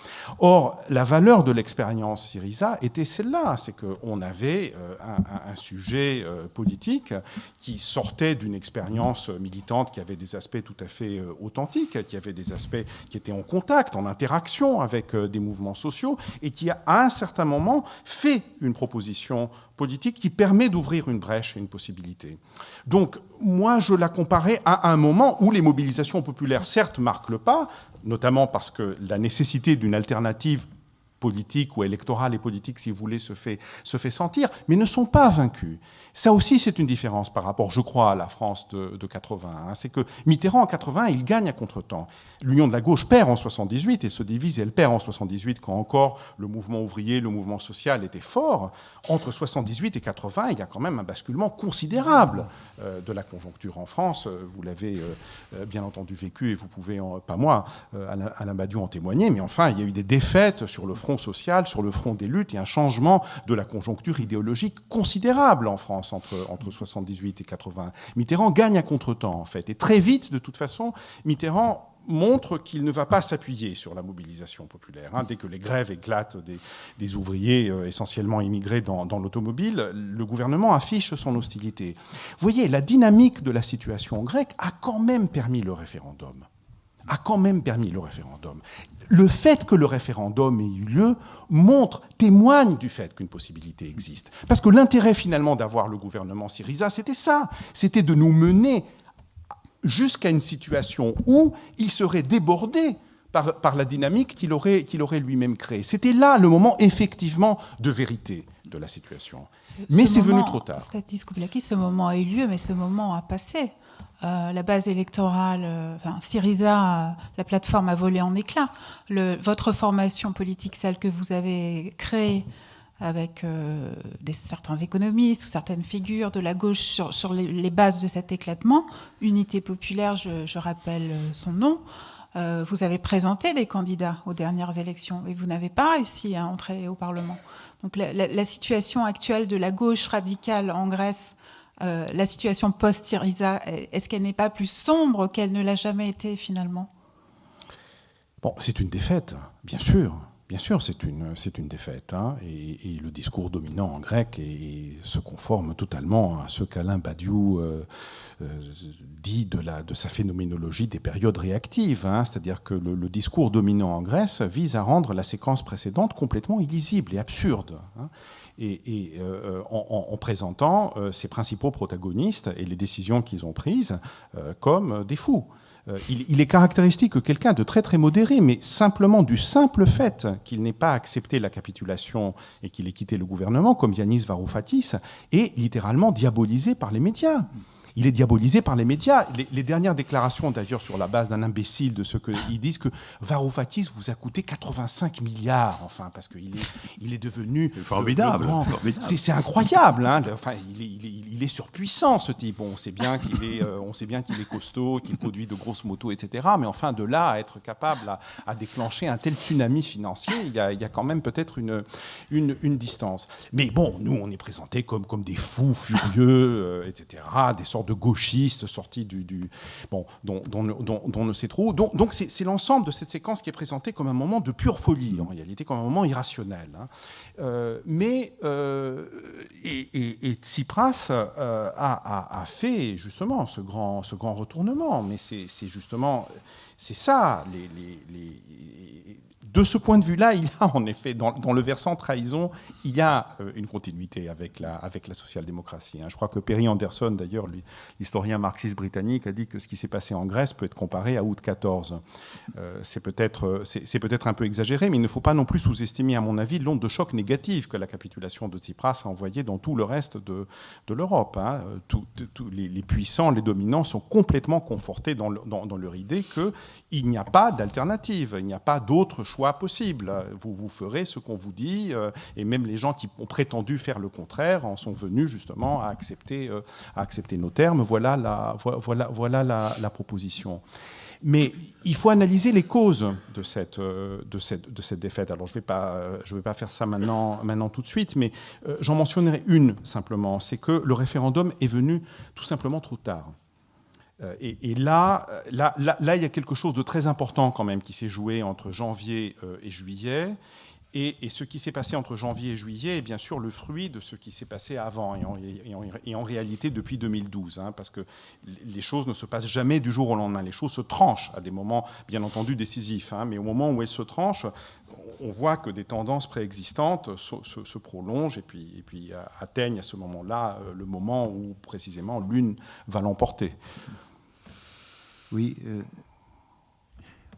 Or, la valeur de l'expérience Syriza était celle-là, c'est qu'on avait un sujet politique qui sortait d'une expérience militante qui avait des aspects tout à fait authentique, qui avait des aspects qui étaient en contact, en interaction avec des mouvements sociaux, et qui a, à un certain moment, fait une proposition politique qui permet d'ouvrir une brèche et une possibilité. Donc, moi, je la comparais à un moment où les mobilisations populaires, certes, marquent le pas, notamment parce que la nécessité d'une alternative politique ou électorale et politique, si vous voulez, se fait sentir, mais ne sont pas vaincus. Ça aussi, c'est une différence par rapport, je crois, à la France de 81. C'est que Mitterrand, en 81, il gagne à contre-temps. L'Union de la gauche perd en 78 et se divise, et elle perd en 78 quand encore le mouvement ouvrier, le mouvement social était fort. Entre 78 et 80, il y a quand même un basculement considérable de la conjoncture en France. Vous l'avez bien entendu vécu, et vous pouvez, pas moi, Alain Badiou en témoigner, mais enfin, il y a eu des défaites sur le front social, sur le front des luttes, et un changement de la conjoncture idéologique considérable en France entre 78 et 80. Mitterrand gagne à contre-temps, en fait. Et très vite, de toute façon, Mitterrand montre qu'il ne va pas s'appuyer sur la mobilisation populaire. Dès que les grèves éclatent des ouvriers essentiellement immigrés dans l'automobile, le gouvernement affiche son hostilité. Vous voyez, la dynamique de la situation grecque a quand même permis le référendum. Le fait que le référendum ait eu lieu témoigne du fait qu'une possibilité existe. Parce que l'intérêt finalement d'avoir le gouvernement Syriza, c'était ça. C'était de nous mener jusqu'à une situation où il serait débordé par la dynamique qu'il aurait lui-même créée. C'était là le moment effectivement de vérité de la situation. Mais c'est venu trop tard. Stathis Kouvelakis, ce moment a eu lieu, mais ce moment a passé. La base électorale, Syriza, la plateforme a volé en éclats. Votre formation politique, celle que vous avez créée avec certains économistes ou certaines figures de la gauche sur les bases de cet éclatement, Unité populaire, je rappelle son nom, vous avez présenté des candidats aux dernières élections et vous n'avez pas réussi à entrer au Parlement. Donc la situation actuelle de la gauche radicale en Grèce, la situation post-Syriza, est-ce qu'elle n'est pas plus sombre qu'elle ne l'a jamais été finalement ? Bon, c'est une défaite, bien sûr. Bien sûr, c'est une défaite. Et le discours dominant en grec se conforme totalement à ce qu'Alain Badiou dit de sa phénoménologie des périodes réactives. C'est-à-dire que le discours dominant en Grèce vise à rendre la séquence précédente complètement illisible et absurde. En présentant ses principaux protagonistes et les décisions qu'ils ont prises comme des fous. Il est caractéristique que quelqu'un de très très modéré, mais simplement du simple fait qu'il n'ait pas accepté la capitulation et qu'il ait quitté le gouvernement, comme Yanis Varoufakis, est littéralement diabolisé par les médias. Il est diabolisé par les médias. Les dernières déclarations, d'ailleurs, sur la base d'un imbécile, de ce qu'ils disent que Varoufakis vous a coûté 85 milliards, enfin, parce qu'il est devenu formidable. C'est incroyable. Enfin, il est surpuissant, ce type. On sait bien qu'il est costaud, qu'il conduit de grosses motos, etc. Mais enfin, de là à être capable à déclencher un tel tsunami financier, il y a quand même peut-être une distance. Mais bon, nous, on est présentés comme des fous furieux, etc., des sortes de gauchistes sortis dont on ne sait trop. Donc c'est l'ensemble de cette séquence qui est présentée comme un moment de pure folie, en réalité, comme un moment irrationnel. Et Tsipras a fait justement ce grand retournement. Mais c'est ça. De ce point de vue-là, il y a en effet, dans le versant trahison, il y a une continuité avec la social-démocratie. Je crois que Perry Anderson, d'ailleurs, l'historien marxiste britannique, a dit que ce qui s'est passé en Grèce peut être comparé à août 14. C'est peut-être un peu exagéré, mais il ne faut pas non plus sous-estimer, à mon avis, l'onde de choc négative que la capitulation de Tsipras a envoyée dans tout le reste de l'Europe. Les puissants, les dominants sont complètement confortés dans leur idée qu'il n'y a pas d'alternative, il n'y a pas d'autre choix possible. Vous ferez ce qu'on vous dit, et même les gens qui ont prétendu faire le contraire en sont venus justement à accepter nos termes. Voilà la proposition. Mais il faut analyser les causes de cette défaite. Alors je vais pas faire ça maintenant tout de suite, mais j'en mentionnerai une simplement. C'est que le référendum est venu tout simplement trop tard. Et là, il y a quelque chose de très important quand même qui s'est joué entre janvier et juillet. Et ce qui s'est passé entre janvier et juillet est bien sûr le fruit de ce qui s'est passé avant et en réalité depuis 2012, parce que les choses ne se passent jamais du jour au lendemain. Les choses se tranchent à des moments, bien entendu, décisifs, mais au moment où elles se tranchent, on voit que des tendances préexistantes se prolongent et puis atteignent à ce moment-là le moment où précisément l'une va l'emporter. Oui.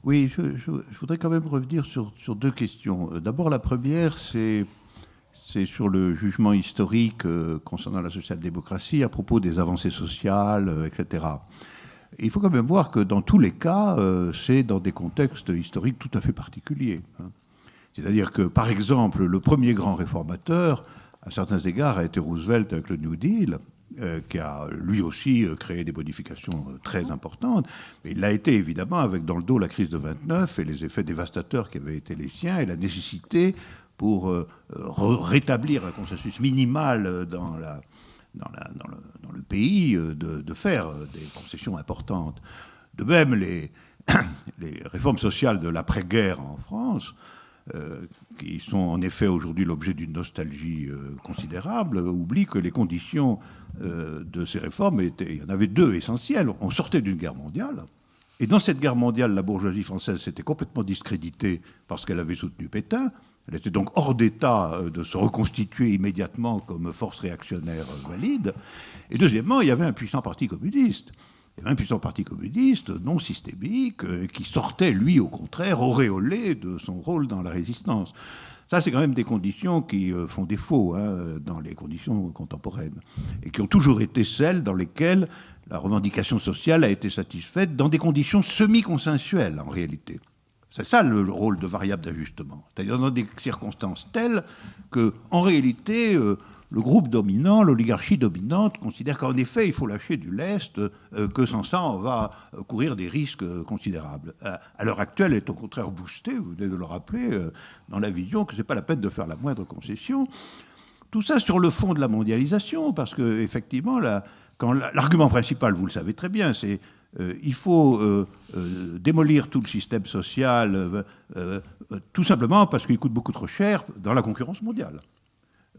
Oui, je voudrais quand même revenir sur deux questions. D'abord, la première, c'est sur le jugement historique concernant la social-démocratie à propos des avancées sociales, etc. Et il faut quand même voir que dans tous les cas, c'est dans des contextes historiques tout à fait particuliers. C'est-à-dire que, par exemple, le premier grand réformateur, à certains égards, a été Roosevelt avec le New Deal, qui a lui aussi créé des modifications très importantes. Mais il l'a été évidemment avec dans le dos la crise de 29 et les effets dévastateurs qui avaient été les siens et la nécessité pour rétablir un consensus minimal dans le pays de faire des concessions importantes. De même, les réformes sociales de l'après-guerre en France, qui sont en effet aujourd'hui l'objet d'une nostalgie considérable, oublient que les conditions de ces réformes il y en avait deux essentielles. On sortait d'une guerre mondiale, et dans cette guerre mondiale, la bourgeoisie française s'était complètement discréditée parce qu'elle avait soutenu Pétain. Elle était donc hors d'état de se reconstituer immédiatement comme force réactionnaire valide. Et deuxièmement, il y avait un puissant parti communiste. Il y avait un puissant parti communiste non systémique qui sortait, lui, au contraire, auréolé de son rôle dans la résistance. Ça, c'est quand même des conditions qui font défaut dans les conditions contemporaines et qui ont toujours été celles dans lesquelles la revendication sociale a été satisfaite dans des conditions semi-consensuelles, en réalité. C'est ça le rôle de variable d'ajustement. C'est-à-dire dans des circonstances telles que, en réalité, le groupe dominant, l'oligarchie dominante, considère qu'en effet, il faut lâcher du lest, que sans ça, on va courir des risques considérables. À l'heure actuelle, elle est au contraire boostée, vous venez de le rappeler, dans la vision que ce n'est pas la peine de faire la moindre concession. Tout ça sur le fond de la mondialisation, parce qu'effectivement, l'argument principal, vous le savez très bien, c'est il faut démolir tout le système social, tout simplement parce qu'il coûte beaucoup trop cher dans la concurrence mondiale.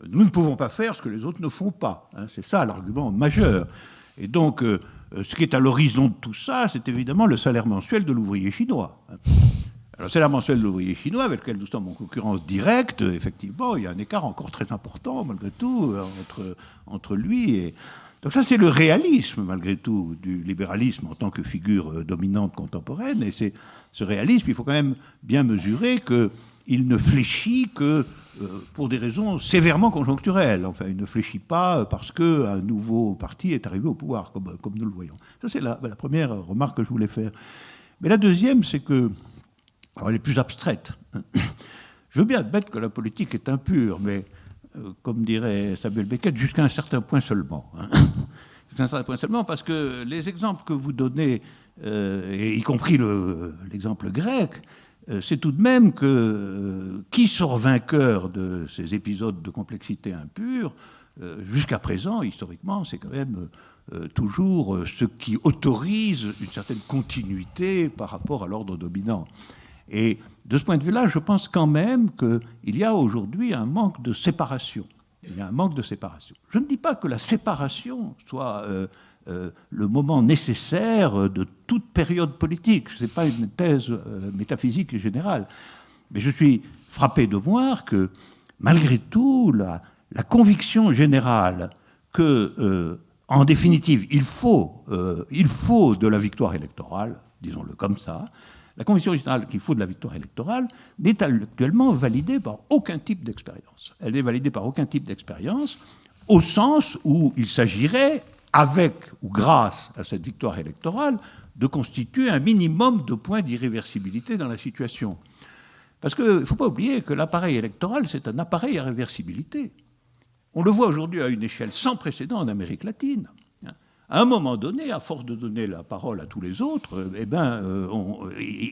Nous ne pouvons pas faire ce que les autres ne font pas. C'est ça l'argument majeur. Et donc, ce qui est à l'horizon de tout ça, c'est évidemment le salaire mensuel de l'ouvrier chinois. Alors, le salaire mensuel de l'ouvrier chinois, avec lequel nous sommes en concurrence directe, effectivement, il y a un écart encore très important, malgré tout, entre lui et... Donc ça, c'est le réalisme, malgré tout, du libéralisme en tant que figure dominante contemporaine. Et c'est ce réalisme, il faut quand même bien mesurer qu'il ne fléchit que pour des raisons sévèrement conjoncturelles. Enfin, il ne fléchit pas parce qu'un nouveau parti est arrivé au pouvoir, comme nous le voyons. Ça, c'est la première remarque que je voulais faire. Mais la deuxième, c'est que... Alors, elle est plus abstraite. Je veux bien admettre que la politique est impure, mais... comme dirait Samuel Beckett, jusqu'à un certain point seulement. Jusqu'à un certain point seulement, parce que les exemples que vous donnez, y compris l'exemple grec, c'est tout de même que qui sort vainqueur de ces épisodes de complexité impure, jusqu'à présent, historiquement, c'est quand même toujours ce qui autorise une certaine continuité par rapport à l'ordre dominant. Et de ce point de vue-là, je pense quand même qu'il y a aujourd'hui un manque de séparation. Il y a un manque de séparation. Je ne dis pas que la séparation soit le moment nécessaire de toute période politique. Ce n'est pas une thèse métaphysique générale. Mais je suis frappé de voir que, malgré tout, la conviction générale que, en définitive, il faut de la victoire électorale, disons-le comme ça, la conviction générale qu'il faut de la victoire électorale n'est actuellement validée par aucun type d'expérience. Elle n'est validée par aucun type d'expérience, au sens où il s'agirait, avec ou grâce à cette victoire électorale, de constituer un minimum de points d'irréversibilité dans la situation. Parce qu'il ne faut pas oublier que l'appareil électoral, c'est un appareil à réversibilité. On le voit aujourd'hui à une échelle sans précédent en Amérique latine. À un moment donné, à force de donner la parole à tous les autres,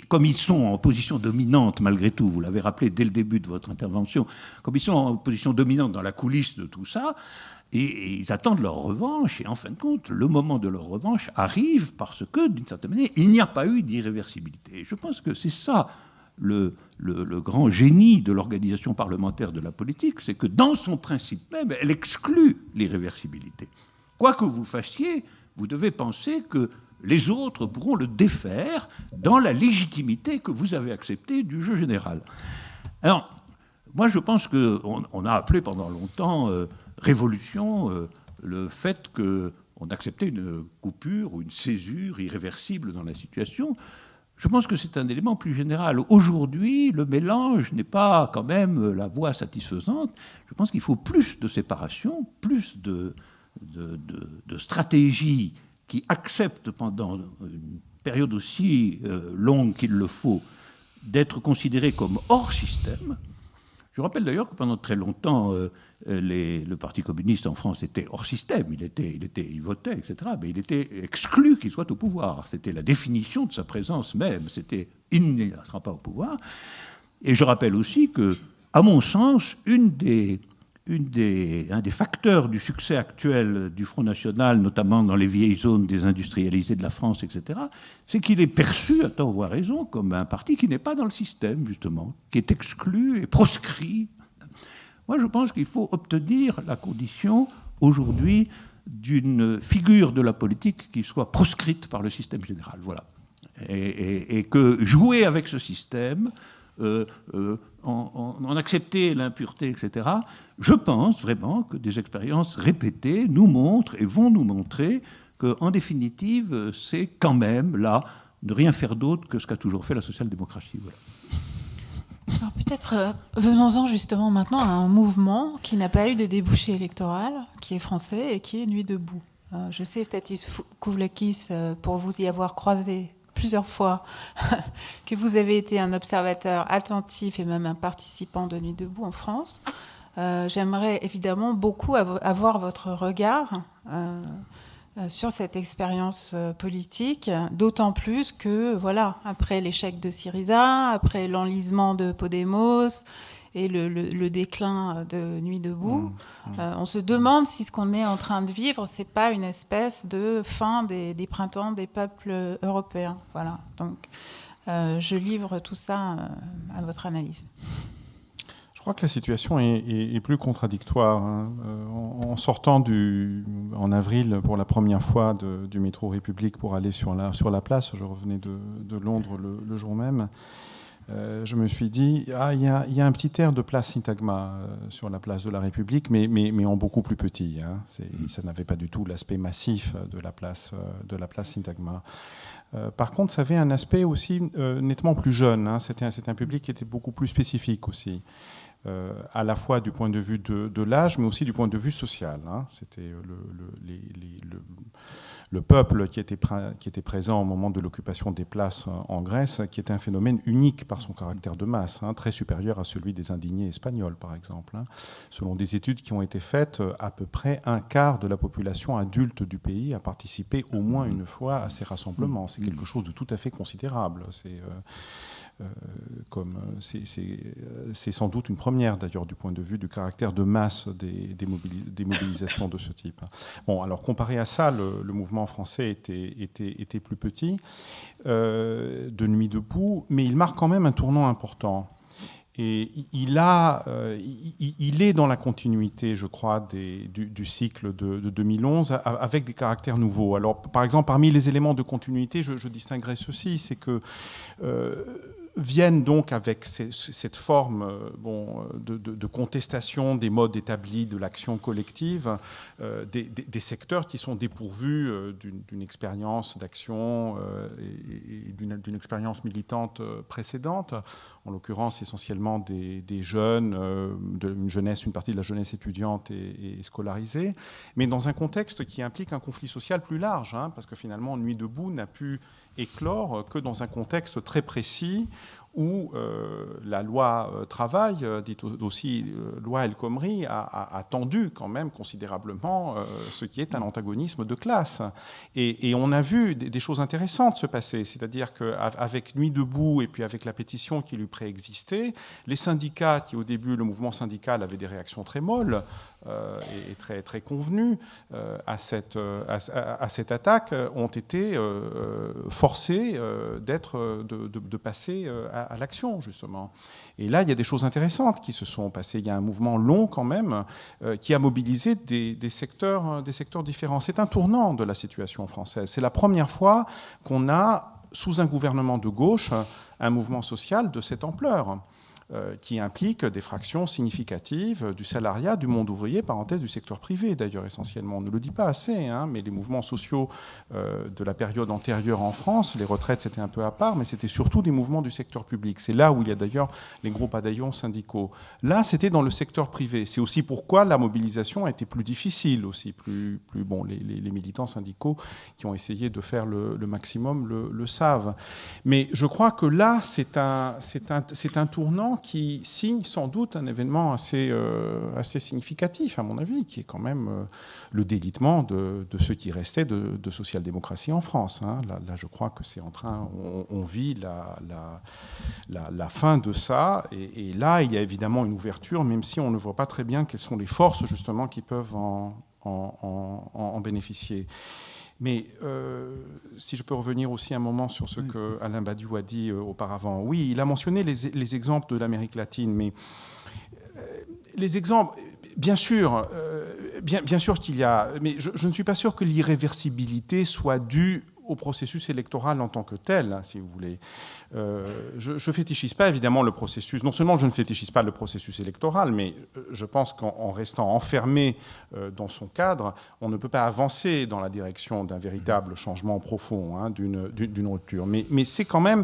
comme ils sont en position dominante malgré tout, vous l'avez rappelé dès le début de votre intervention, comme ils sont en position dominante dans la coulisse de tout ça, et ils attendent leur revanche, et en fin de compte, le moment de leur revanche arrive parce que, d'une certaine manière, il n'y a pas eu d'irréversibilité. Et je pense que c'est ça le grand génie de l'organisation parlementaire de la politique, c'est que dans son principe même, elle exclut l'irréversibilité. Quoi que vous fassiez, vous devez penser que les autres pourront le défaire dans la légitimité que vous avez acceptée du jeu général. Alors, moi, je pense qu'on a appelé pendant longtemps révolution le fait qu'on acceptait une coupure ou une césure irréversible dans la situation. Je pense que c'est un élément plus général. Aujourd'hui, le mélange n'est pas quand même la voie satisfaisante. Je pense qu'il faut plus de séparation, plus de stratégies qui acceptent pendant une période aussi longue qu'il le faut d'être considérés comme hors système. Je rappelle d'ailleurs que pendant très longtemps, le Parti communiste en France était hors système, il votait, etc., mais il était exclu qu'il soit au pouvoir. C'était la définition de sa présence même, c'était « il ne sera pas au pouvoir ». Et je rappelle aussi que, à mon sens, un des facteurs du succès actuel du Front National, notamment dans les vieilles zones désindustrialisées de la France, etc., c'est qu'il est perçu, à tort ou à raison, comme un parti qui n'est pas dans le système, justement, qui est exclu et proscrit. Moi, je pense qu'il faut obtenir la condition, aujourd'hui, d'une figure de la politique qui soit proscrite par le système général. Voilà. Et que jouer avec ce système, en accepter l'impureté, etc., je pense vraiment que des expériences répétées nous montrent et vont nous montrer qu'en définitive, c'est quand même là de rien faire d'autre que ce qu'a toujours fait la social-démocratie. Voilà. Alors peut-être venons-en justement maintenant à un mouvement qui n'a pas eu de débouché électoral, qui est français et qui est Nuit debout. Je sais, Stathis Kouvlakis, pour vous y avoir croisé plusieurs fois, que vous avez été un observateur attentif et même un participant de Nuit debout en France. J'aimerais évidemment beaucoup avoir votre regard sur cette expérience politique, d'autant plus que, voilà, après l'échec de Syriza, après l'enlisement de Podemos et le déclin de Nuit debout, on se demande si ce qu'on est en train de vivre, c'est pas une espèce de fin des printemps des peuples européens. Voilà. Donc, je livre tout ça à votre analyse. Je crois que la situation est plus contradictoire. En sortant en avril pour la première fois du métro République pour aller sur la place, je revenais de Londres le jour même, je me suis dit, il y a un petit air de place Syntagma sur la place de la République, mais en beaucoup plus petit. Ça n'avait pas du tout l'aspect massif de la place Syntagma. Par contre, ça avait un aspect aussi nettement plus jeune. C'était un public qui était beaucoup plus spécifique aussi. À la fois du point de vue de l'âge, mais aussi du point de vue social. C'était le peuple qui était présent au moment de l'occupation des places en Grèce, qui était un phénomène unique par son caractère de masse, très supérieur à celui des indignés espagnols, par exemple. Selon des études qui ont été faites, à peu près un quart de la population adulte du pays a participé au moins une fois à ces rassemblements. C'est quelque chose de tout à fait considérable. C'est sans doute une première d'ailleurs du point de vue du caractère de masse des mobilisations de ce type. Bon, alors comparé à ça, le mouvement français était plus petit, de Nuit debout, mais il marque quand même un tournant important. Et il est dans la continuité, je crois, du cycle de 2011, avec des caractères nouveaux. Alors, par exemple, parmi les éléments de continuité, je distinguerais ceci, c'est que viennent donc avec cette forme de contestation des modes établis de l'action collective, des secteurs qui sont dépourvus d'une expérience d'action et d'une expérience militante précédente, en l'occurrence essentiellement des jeunes, une partie de la jeunesse étudiante et scolarisée, mais dans un contexte qui implique un conflit social plus large, parce que finalement Nuit debout n'a pu éclore que dans un contexte très précis où la loi travail, dite aussi loi El Khomri, a tendu quand même considérablement ce qui est un antagonisme de classe. Et on a vu des choses intéressantes se passer, c'est-à-dire qu'avec Nuit debout et puis avec la pétition qui lui préexistait, les syndicats qui au début, le mouvement syndical avait des réactions très molles, et très, très convenus à cette attaque ont été forcés de passer à l'action, justement. Et là, il y a des choses intéressantes qui se sont passées. Il y a un mouvement long, quand même, qui a mobilisé des secteurs différents. C'est un tournant de la situation française. C'est la première fois qu'on a, sous un gouvernement de gauche, un mouvement social de cette ampleur, qui implique des fractions significatives du salariat, du monde ouvrier, parenthèse du secteur privé d'ailleurs essentiellement. On ne le dit pas assez, mais les mouvements sociaux de la période antérieure en France, les retraites c'était un peu à part, mais c'était surtout des mouvements du secteur public. C'est là où il y a d'ailleurs les gros bataillons syndicaux. Là, c'était dans le secteur privé. C'est aussi pourquoi la mobilisation a été plus difficile aussi. Les militants syndicaux qui ont essayé de faire le maximum le savent. Mais je crois que là, c'est un tournant qui signe sans doute un événement assez significatif, à mon avis, qui est quand même le délitement de ce qui restait de social-démocratie en France. Là, je crois que c'est en train... On vit la fin de ça. Et là, il y a évidemment une ouverture, même si on ne voit pas très bien quelles sont les forces, justement, qui peuvent en bénéficier. Mais si je peux revenir aussi un moment sur ce que Alain Badiou a dit auparavant. Oui, il a mentionné les exemples de l'Amérique latine, mais les exemples, bien sûr qu'il y a... Mais je ne suis pas sûr que l'irréversibilité soit due au processus électoral en tant que tel, si vous voulez. Je ne fétichise pas évidemment le processus. Non seulement je ne fétichise pas le processus électoral, mais je pense qu'en restant enfermé dans son cadre, on ne peut pas avancer dans la direction d'un véritable changement profond, d'une rupture. Mais c'est quand même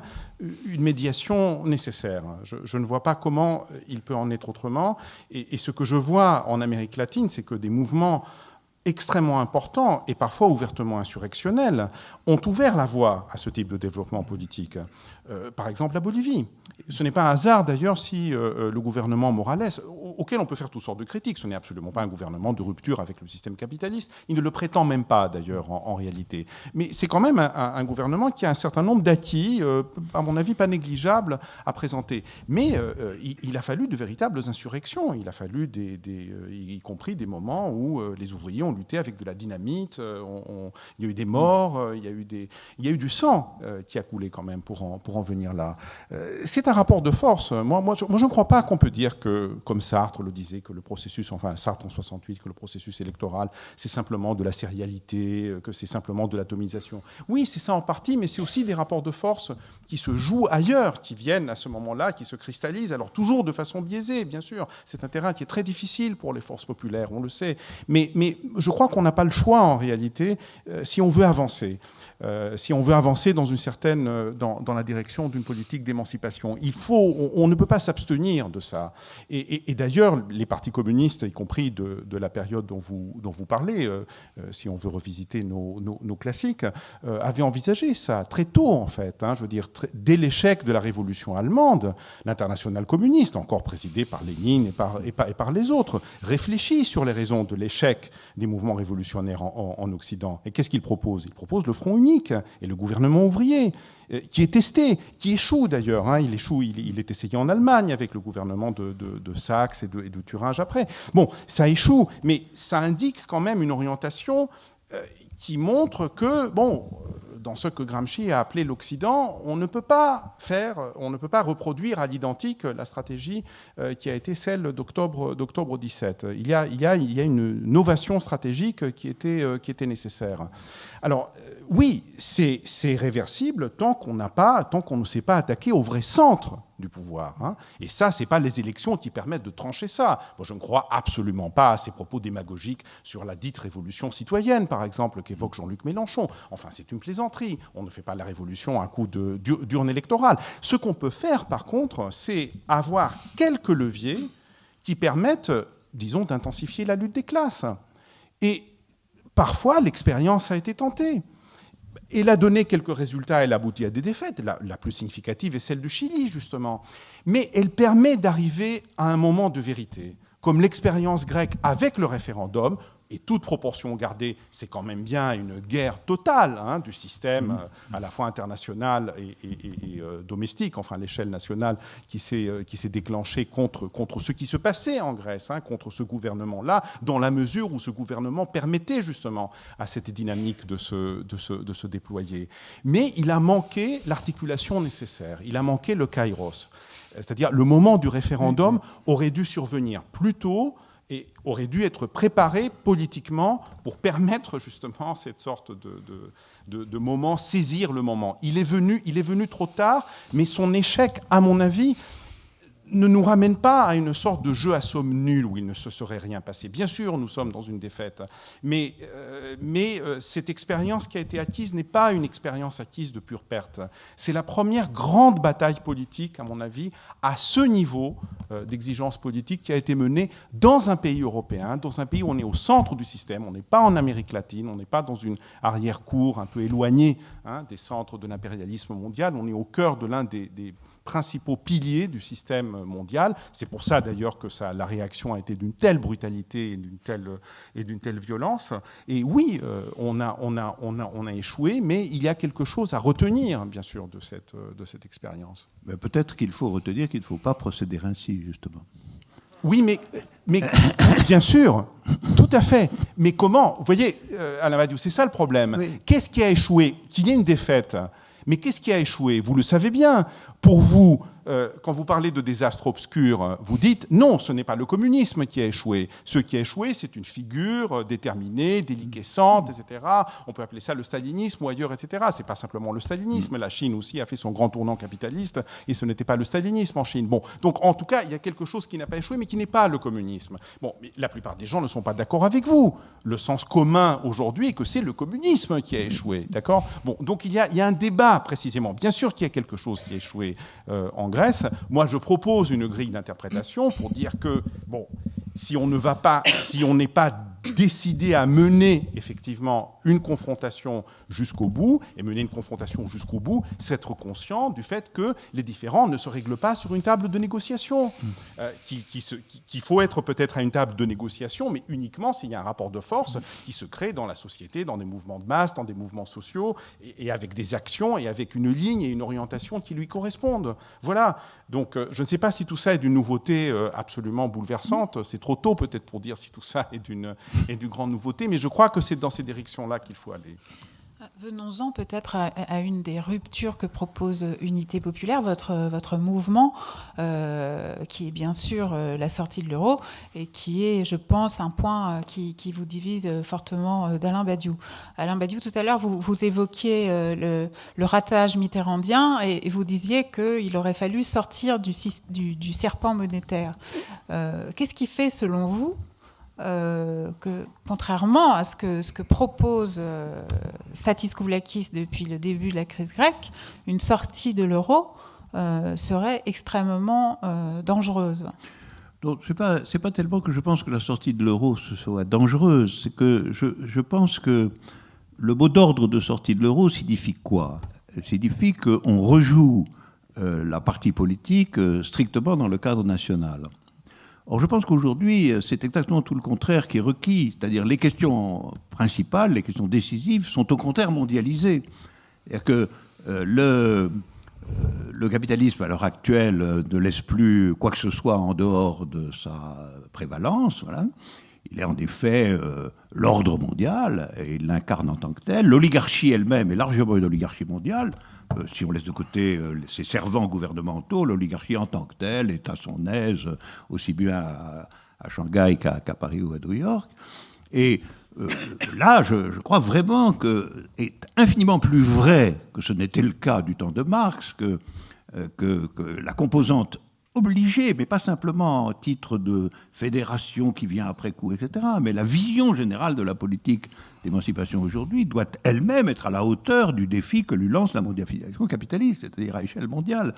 une médiation nécessaire. Je ne vois pas comment il peut en être autrement. Et ce que je vois en Amérique latine, c'est que des mouvements extrêmement importants et parfois ouvertement insurrectionnels ont ouvert la voie à ce type de développement politique. Par exemple, la Bolivie. Ce n'est pas un hasard d'ailleurs si le gouvernement Morales, auquel on peut faire toutes sortes de critiques, ce n'est absolument pas un gouvernement de rupture avec le système capitaliste, il ne le prétend même pas d'ailleurs en réalité. Mais c'est quand même un gouvernement qui a un certain nombre d'acquis, à mon avis pas négligeables, à présenter. Mais il a fallu de véritables insurrections, il a fallu y compris des moments où les ouvriers ont lutté avec de la dynamite, il y a eu des morts, il y a eu du sang qui a coulé quand même pour en venir là. C'est un rapport de force. Moi, je ne crois pas qu'on peut dire que, comme Sartre le disait, que le processus, enfin Sartre en 68, que le processus électoral, c'est simplement de la sérialité, que c'est simplement de l'atomisation. Oui, c'est ça en partie, mais c'est aussi des rapports de force qui se jouent ailleurs, qui viennent à ce moment-là, qui se cristallisent, alors toujours de façon biaisée, bien sûr. C'est un terrain qui est très difficile pour les forces populaires, on le sait. Mais je crois qu'on n'a pas le choix, en réalité, si on veut avancer. Si on veut avancer dans la direction d'une politique d'émancipation. On ne peut pas s'abstenir de ça. Et d'ailleurs, les partis communistes, y compris de la période dont vous parlez, si on veut revisiter nos classiques, avaient envisagé ça très tôt, en fait. Je veux dire, dès l'échec de la révolution allemande, l'internationale communiste, encore présidée par Lénine et par les autres, réfléchit sur les raisons de l'échec des mouvements révolutionnaires en Occident. Et qu'est-ce qu'il propose ? Il propose le Front unique et le gouvernement ouvrier, qui est testé, qui échoue d'ailleurs. Il échoue, il est essayé en Allemagne avec le gouvernement de Saxe et de Thuringe après. Bon, ça échoue, mais ça indique quand même une orientation qui montre que, dans ce que Gramsci a appelé l'Occident, on ne peut pas reproduire à l'identique la stratégie qui a été celle d'octobre 17. Il y a une novation stratégique qui était nécessaire. Alors, oui, c'est réversible tant qu'on ne s'est pas attaqué au vrai centre du pouvoir. Et ça, ce n'est pas les élections qui permettent de trancher ça. Moi, je ne crois absolument pas à ces propos démagogiques sur la dite révolution citoyenne, par exemple, qu'évoque Jean-Luc Mélenchon. Enfin, c'est une plaisanterie. On ne fait pas la révolution à coup d'urne électorale. Ce qu'on peut faire, par contre, c'est avoir quelques leviers qui permettent, disons, d'intensifier la lutte des classes. Et parfois, l'expérience a été tentée. Elle a donné quelques résultats, elle a abouti à des défaites. La plus significative est celle du Chili, justement. Mais elle permet d'arriver à un moment de vérité, comme l'expérience grecque avec le référendum, et toute proportion gardée, c'est quand même bien une guerre totale du système à la fois international et domestique, enfin à l'échelle nationale, qui s'est déclenchée contre ce qui se passait en Grèce, contre ce gouvernement-là, dans la mesure où ce gouvernement permettait justement à cette dynamique de se déployer. Mais il a manqué l'articulation nécessaire, il a manqué le kairos. C'est-à-dire le moment du référendum aurait dû survenir plus tôt et aurait dû être préparé politiquement pour permettre justement cette sorte de moment, saisir le moment. Il est venu trop tard, mais son échec, à mon avis, ne nous ramène pas à une sorte de jeu à somme nulle où il ne se serait rien passé. Bien sûr, nous sommes dans une défaite, mais cette expérience qui a été acquise n'est pas une expérience acquise de pure perte. C'est la première grande bataille politique, à mon avis, à ce niveau d'exigence politique qui a été menée dans un pays européen, dans un pays où on est au centre du système, on n'est pas en Amérique latine, on n'est pas dans une arrière-cour un peu éloignée des centres de l'impérialisme mondial, on est au cœur de l'un des principaux piliers du système mondial. C'est pour ça d'ailleurs que la réaction a été d'une telle brutalité et d'une telle violence. Et oui, on a échoué, mais il y a quelque chose à retenir, bien sûr, de cette expérience. Mais peut-être qu'il faut retenir qu'il ne faut pas procéder ainsi, justement. Oui, mais bien sûr, tout à fait. Mais comment ? Vous voyez, Alain Badiou, c'est ça le problème. Oui. Qu'est-ce qui a échoué ? Qu'il y ait une défaite. Mais qu'est-ce qui a échoué ? Vous le savez bien. Pour vous, quand vous parlez de désastre obscur, vous dites non, ce n'est pas le communisme qui a échoué. Ce qui a échoué, c'est une figure déterminée, déliquescente, etc. On peut appeler ça le stalinisme ou ailleurs, etc. Ce n'est pas simplement le stalinisme. La Chine aussi a fait son grand tournant capitaliste et ce n'était pas le stalinisme en Chine. Bon, donc en tout cas, il y a quelque chose qui n'a pas échoué, mais qui n'est pas le communisme. Bon, mais la plupart des gens ne sont pas d'accord avec vous. Le sens commun aujourd'hui est que c'est le communisme qui a échoué, d'accord ? Bon, donc il y a un débat précisément. Bien sûr qu'il y a quelque chose qui a échoué en Grèce. Moi, je propose une grille d'interprétation pour dire que, bon, si on n'est pas décidé à mener effectivement une confrontation jusqu'au bout, et mener une confrontation jusqu'au bout, c'est être conscient du fait que les différends ne se règlent pas sur une table de négociation. Qu'il faut être peut-être à une table de négociation, mais uniquement s'il y a un rapport de force qui se crée dans la société, dans des mouvements de masse, dans des mouvements sociaux, et avec des actions, et avec une ligne et une orientation qui lui correspondent. Voilà. Donc, je ne sais pas si tout ça est d'une nouveauté absolument bouleversante. C'est trop tôt peut-être pour dire si tout ça est d'une grande nouveauté, mais je crois que c'est dans ces directions-là qu'il faut aller. Venons-en peut-être à une des ruptures que propose Unité populaire, votre mouvement, qui est bien sûr la sortie de l'euro et qui est, je pense, un point qui vous divise fortement d'Alain Badiou. Alain Badiou, tout à l'heure, vous évoquiez le ratage mitterrandien et vous disiez qu'il aurait fallu sortir du serpent monétaire. Qu'est-ce qui fait, selon vous, que, contrairement à ce que propose Stathis Kouvelakis depuis le début de la crise grecque, une sortie de l'euro serait extrêmement dangereuse. Donc, c'est pas tellement que je pense que la sortie de l'euro soit dangereuse, c'est que je pense que le mot d'ordre de sortie de l'euro signifie quoi ? Elle signifie qu'on rejoue la partie politique strictement dans le cadre national. Or, je pense qu'aujourd'hui, c'est exactement tout le contraire qui est requis. C'est-à-dire les questions principales, les questions décisives sont au contraire mondialisées. C'est-à-dire que le capitalisme, à l'heure actuelle, ne laisse plus quoi que ce soit en dehors de sa prévalence. Voilà. Il est en effet l'ordre mondial et il l'incarne en tant que tel. L'oligarchie elle-même est largement une oligarchie mondiale. Si on laisse de côté ses servants gouvernementaux, l'oligarchie en tant que telle est à son aise aussi bien à Shanghai qu'à Paris ou à New York. Et là, je crois vraiment que est infiniment plus vrai que ce n'était le cas du temps de Marx, que la composante obligée, mais pas simplement en titre de fédération qui vient après coup, etc., mais la vision générale de la politique d'émancipation aujourd'hui doit elle-même être à la hauteur du défi que lui lance la mondialisation capitaliste, c'est-à-dire à échelle mondiale.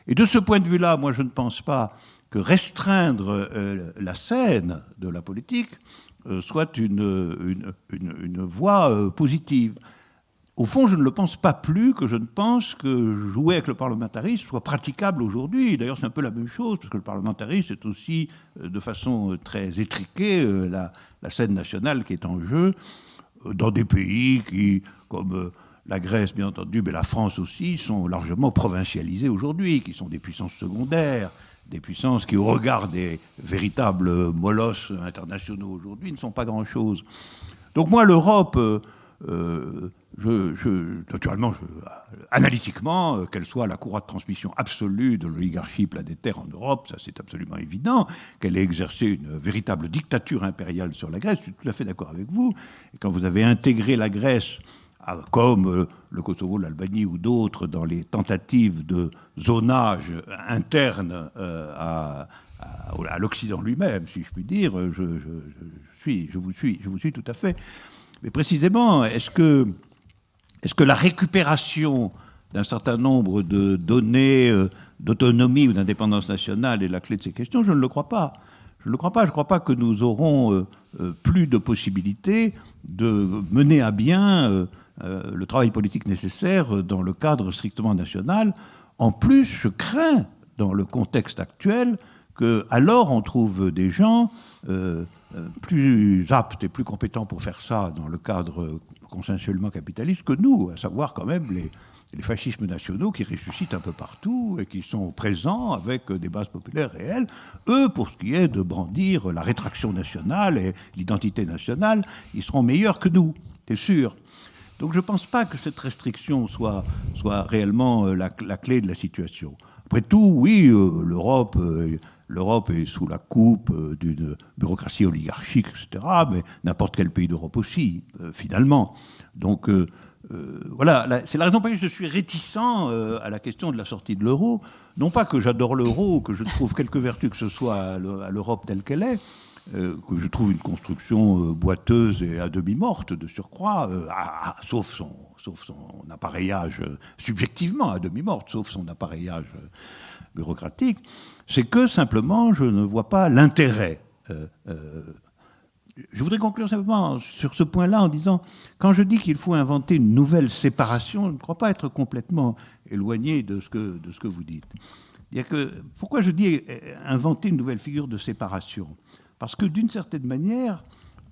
Et de ce point de vue-là, moi je ne pense pas que restreindre la scène de la politique soit une voie positive. au fond, je ne le pense pas plus que je ne pense que jouer avec le parlementarisme soit praticable aujourd'hui. D'ailleurs, c'est un peu la même chose, parce que le parlementarisme, c'est aussi, de façon très étriquée, la scène nationale qui est en jeu dans des pays qui, comme la Grèce, bien entendu, mais la France aussi, sont largement provincialisés aujourd'hui, qui sont des puissances secondaires, des puissances qui, au regard des véritables molosses internationaux aujourd'hui, ne sont pas grand-chose. Donc moi, l'Europe... naturellement, analytiquement, qu'elle soit la courroie de transmission absolue de l'oligarchie planétaire en Europe, ça c'est absolument évident, qu'elle ait exercé une véritable dictature impériale sur la Grèce, je suis tout à fait d'accord avec vous. Et quand vous avez intégré la Grèce, comme le Kosovo, l'Albanie ou d'autres, dans les tentatives de zonage interne à l'Occident lui-même, si je puis dire, je vous suis tout à fait. Mais précisément, est-ce que la récupération d'un certain nombre de données d'autonomie ou d'indépendance nationale est la clé de ces questions? Je ne le crois pas. Je ne le crois pas. Je ne crois pas que nous aurons plus de possibilités de mener à bien le travail politique nécessaire dans le cadre strictement national. En plus, je crains, dans le contexte actuel, qu'alors on trouve des gens plus aptes et plus compétents pour faire ça dans le cadre consensuellement capitaliste que nous, à savoir quand même les fascismes nationaux qui ressuscitent un peu partout et qui sont présents avec des bases populaires réelles. Eux, pour ce qui est de brandir la rétraction nationale et l'identité nationale, ils seront meilleurs que nous, c'est sûr. Donc je ne pense pas que cette restriction soit réellement la clé de la situation. Après tout, oui, l'Europe est sous la coupe d'une bureaucratie oligarchique, etc., mais n'importe quel pays d'Europe aussi, finalement. Donc, voilà, c'est la raison pour laquelle je suis réticent à la question de la sortie de l'euro. Non pas que j'adore l'euro, que je trouve quelque vertu que ce soit à l'Europe telle qu'elle est, que je trouve une construction boiteuse et à demi morte, de surcroît, sauf son appareillage, subjectivement à demi morte, sauf son appareillage bureaucratique. C'est que, simplement, je ne vois pas l'intérêt. Je voudrais conclure simplement sur ce point-là en disant, quand je dis qu'il faut inventer une nouvelle séparation, je ne crois pas être complètement éloigné de ce que vous dites. Pourquoi je dis inventer une nouvelle figure de séparation? Parce que, d'une certaine manière,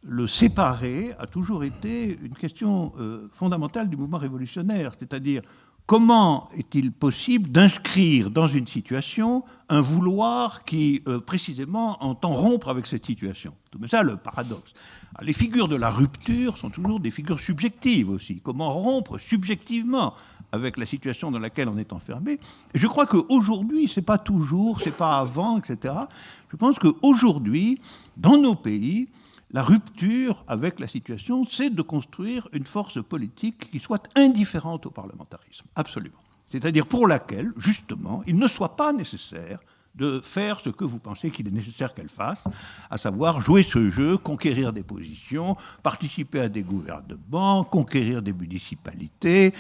le séparer a toujours été une question fondamentale du mouvement révolutionnaire, c'est-à-dire comment est-il possible d'inscrire dans une situation un vouloir qui, précisément, entend rompre avec cette situation? C'est ça le paradoxe. Alors, les figures de la rupture sont toujours des figures subjectives aussi. Comment rompre subjectivement avec la situation dans laquelle on est enfermé? Et je crois qu'aujourd'hui, c'est pas toujours, c'est pas avant, etc. Je pense qu'aujourd'hui, dans nos pays, la rupture avec la situation, c'est de construire une force politique qui soit indifférente au parlementarisme, absolument. C'est-à-dire pour laquelle, justement, il ne soit pas nécessaire de faire ce que vous pensez qu'il est nécessaire qu'elle fasse, à savoir jouer ce jeu, conquérir des positions, participer à des gouvernements, conquérir des municipalités,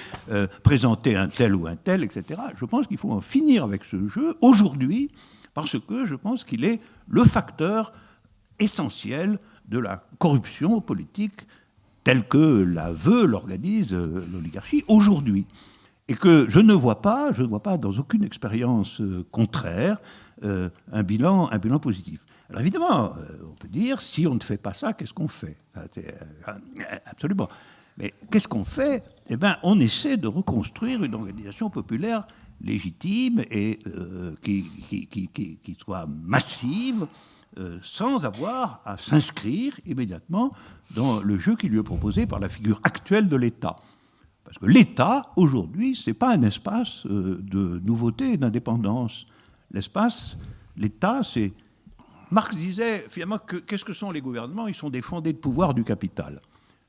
présenter un tel ou un tel, etc. Je pense qu'il faut en finir avec ce jeu aujourd'hui, parce que je pense qu'il est le facteur essentiel de la corruption politique telle que la l'organise l'oligarchie aujourd'hui. Et que je ne vois pas dans aucune expérience contraire un bilan positif. Alors évidemment, on peut dire, si on ne fait pas ça, qu'est-ce qu'on fait? Absolument. Mais qu'est-ce qu'on fait? Eh bien, on essaie de reconstruire une organisation populaire légitime et qui soit massive, sans avoir à s'inscrire immédiatement dans le jeu qui lui est proposé par la figure actuelle de l'État. Parce que l'État, aujourd'hui, ce n'est pas un espace de nouveauté et d'indépendance. L'État, c'est... Marx disait, finalement, qu'est-ce que sont les gouvernements? Ils sont des fondés de pouvoir du capital.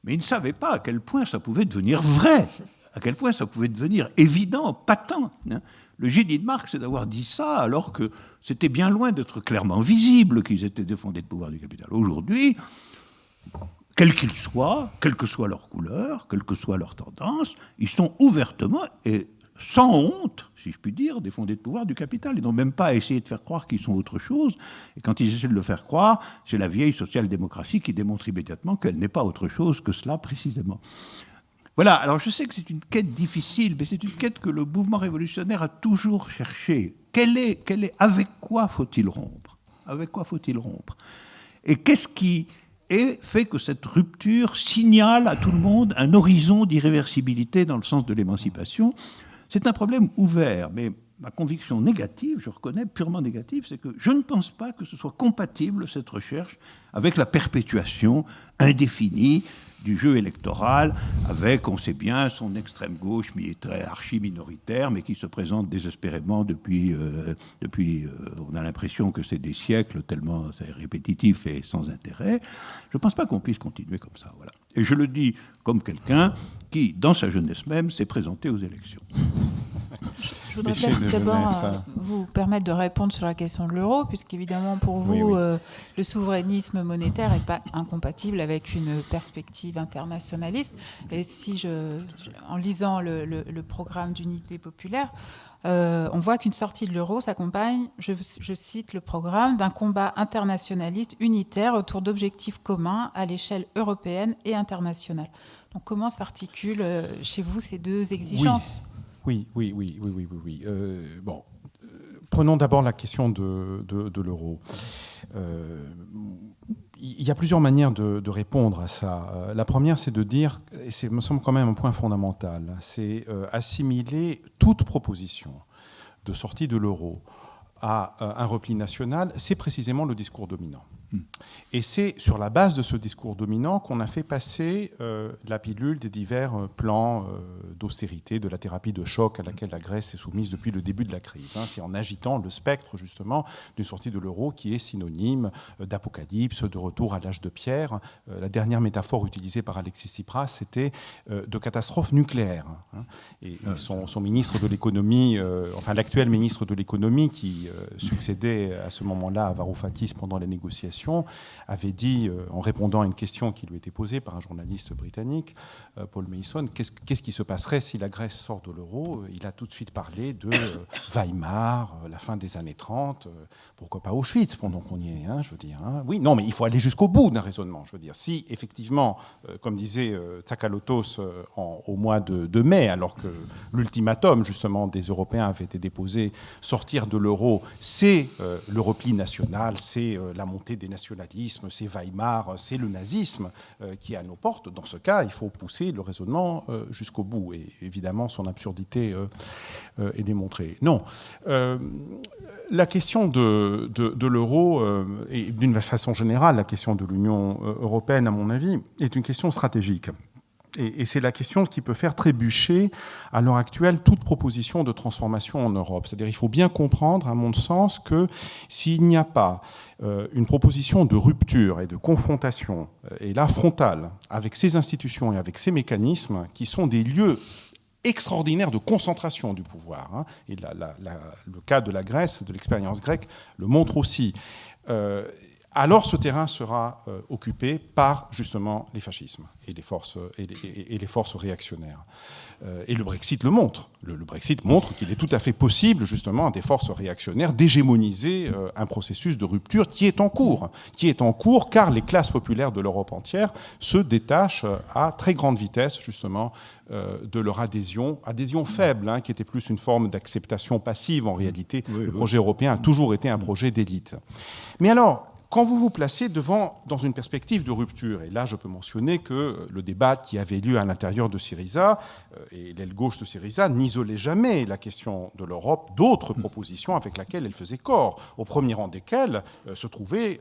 Mais il ne savait pas à quel point ça pouvait devenir vrai, à quel point ça pouvait devenir évident, patent. Le génie de Marx, c'est d'avoir dit ça alors que c'était bien loin d'être clairement visible qu'ils étaient des fondés de pouvoir du capital. Aujourd'hui, quels qu'ils soient, quelle que soit leur couleur, quelle que soit leur tendance, ils sont ouvertement et sans honte, si je puis dire, des fondés de pouvoir du capital. Ils n'ont même pas essayé de faire croire qu'ils sont autre chose. Et quand ils essaient de le faire croire, c'est la vieille social-démocratie qui démontre immédiatement qu'elle n'est pas autre chose que cela précisément. Voilà, alors je sais que c'est une quête difficile, mais c'est une quête que le mouvement révolutionnaire a toujours cherché. Avec quoi faut-il rompre ? Avec quoi faut-il rompre ? Et qu'est-ce qui fait que cette rupture signale à tout le monde un horizon d'irréversibilité dans le sens de l'émancipation ? C'est un problème ouvert, mais ma conviction négative, je reconnais, purement négative, c'est que je ne pense pas que ce soit compatible, cette recherche, avec la perpétuation indéfinie du jeu électoral, avec, on sait bien, son extrême gauche archi-minoritaire, mais qui se présente désespérément depuis on a l'impression que c'est des siècles, tellement c'est répétitif et sans intérêt. Je ne pense pas qu'on puisse continuer comme ça. Voilà. Et je le dis comme quelqu'un qui, dans sa jeunesse même, s'est présenté aux élections. Je voudrais peut-être d'abord vous permettre de répondre sur la question de l'euro, puisqu'évidemment pour vous, le souverainisme monétaire n'est pas incompatible avec une perspective internationaliste. Et en lisant le programme d'unité populaire, on voit qu'une sortie de l'euro s'accompagne, je cite le programme, d'un combat internationaliste unitaire autour d'objectifs communs à l'échelle européenne et internationale. Donc comment s'articulent chez vous ces deux exigences ? Oui. Prenons d'abord la question de l'euro. Il y a plusieurs manières de répondre à ça. La première, c'est de dire, et ça me semble quand même un point fondamental, c'est assimiler toute proposition de sortie de l'euro à un repli national, c'est précisément le discours dominant. Et c'est sur la base de ce discours dominant qu'on a fait passer la pilule des divers plans d'austérité, de la thérapie de choc à laquelle la Grèce est soumise depuis le début de la crise. C'est en agitant le spectre, justement, d'une sortie de l'euro qui est synonyme d'apocalypse, de retour à l'âge de pierre. La dernière métaphore utilisée par Alexis Tsipras, c'était de catastrophe nucléaire. Et son ministre de l'économie, l'actuel ministre de l'économie qui succédait à ce moment-là à Varoufakis pendant les négociations, avait dit, en répondant à une question qui lui était posée par un journaliste britannique, Paul Mason, qu'est-ce qui se passerait si la Grèce sort de l'euro ? Il a tout de suite parlé de Weimar, la fin des années 30, pourquoi pas Auschwitz, pendant qu'on y est, je veux dire. Oui, non, mais il faut aller jusqu'au bout d'un raisonnement, je veux dire. Si, effectivement, comme disait Tsakalotos au mois de mai, alors que l'ultimatum, justement, des Européens avait été déposé, sortir de l'euro, c'est le repli national, c'est la montée des nationalismes, c'est Weimar, c'est le nazisme qui est à nos portes. Dans ce cas, il faut pousser le raisonnement jusqu'au bout. Et évidemment, son absurdité est démontrée. Non. La question de l'euro, et d'une façon générale, la question de l'Union européenne, à mon avis, est une question stratégique. Et c'est la question qui peut faire trébucher, à l'heure actuelle, toute proposition de transformation en Europe. C'est-à-dire qu'il faut bien comprendre, à mon sens, que s'il n'y a pas une proposition de rupture et de confrontation, et là frontale, avec ces institutions et avec ces mécanismes, qui sont des lieux extraordinaire de concentration du pouvoir. Et le cas de la Grèce, de l'expérience grecque, le montre aussi. Alors ce terrain sera occupé par justement les fascismes et les forces réactionnaires. Et le Brexit le montre. Le Brexit montre qu'il est tout à fait possible justement à des forces réactionnaires d'hégémoniser un processus de rupture qui est en cours car les classes populaires de l'Europe entière se détachent à très grande vitesse justement de leur adhésion faible, qui était plus une forme d'acceptation passive en réalité. Le projet européen a toujours été un projet d'élite. Mais alors, quand vous vous placez dans une perspective de rupture, et là je peux mentionner que le débat qui avait lieu à l'intérieur de Syriza, et l'aile gauche de Syriza, n'isolait jamais la question de l'Europe d'autres propositions avec lesquelles elle faisait corps, au premier rang desquelles se trouvait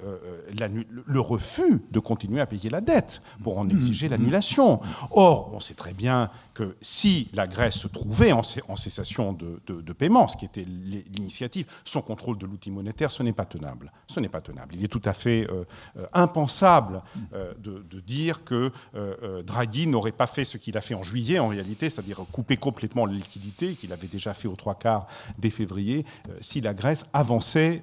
le refus de continuer à payer la dette pour en exiger l'annulation. Or, on sait très bien que si la Grèce se trouvait en cessation de paiement, ce qui était l'initiative, son contrôle de l'outil monétaire, ce n'est pas tenable. Il est tout à fait impensable de dire que Draghi n'aurait pas fait ce qu'il a fait en juillet, en réalité, c'est-à-dire couper complètement les liquidités, qu'il avait déjà fait aux 3/4 dès février, si la Grèce avançait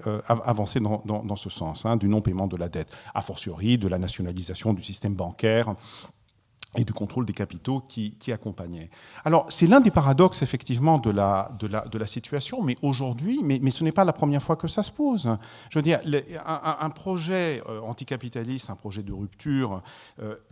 dans ce sens, du non-paiement de la dette, a fortiori de la nationalisation du système bancaire, et du contrôle des capitaux qui accompagnait. Alors, c'est l'un des paradoxes, effectivement, de la situation, mais aujourd'hui, mais ce n'est pas la première fois que ça se pose. Je veux dire, un projet anticapitaliste, un projet de rupture,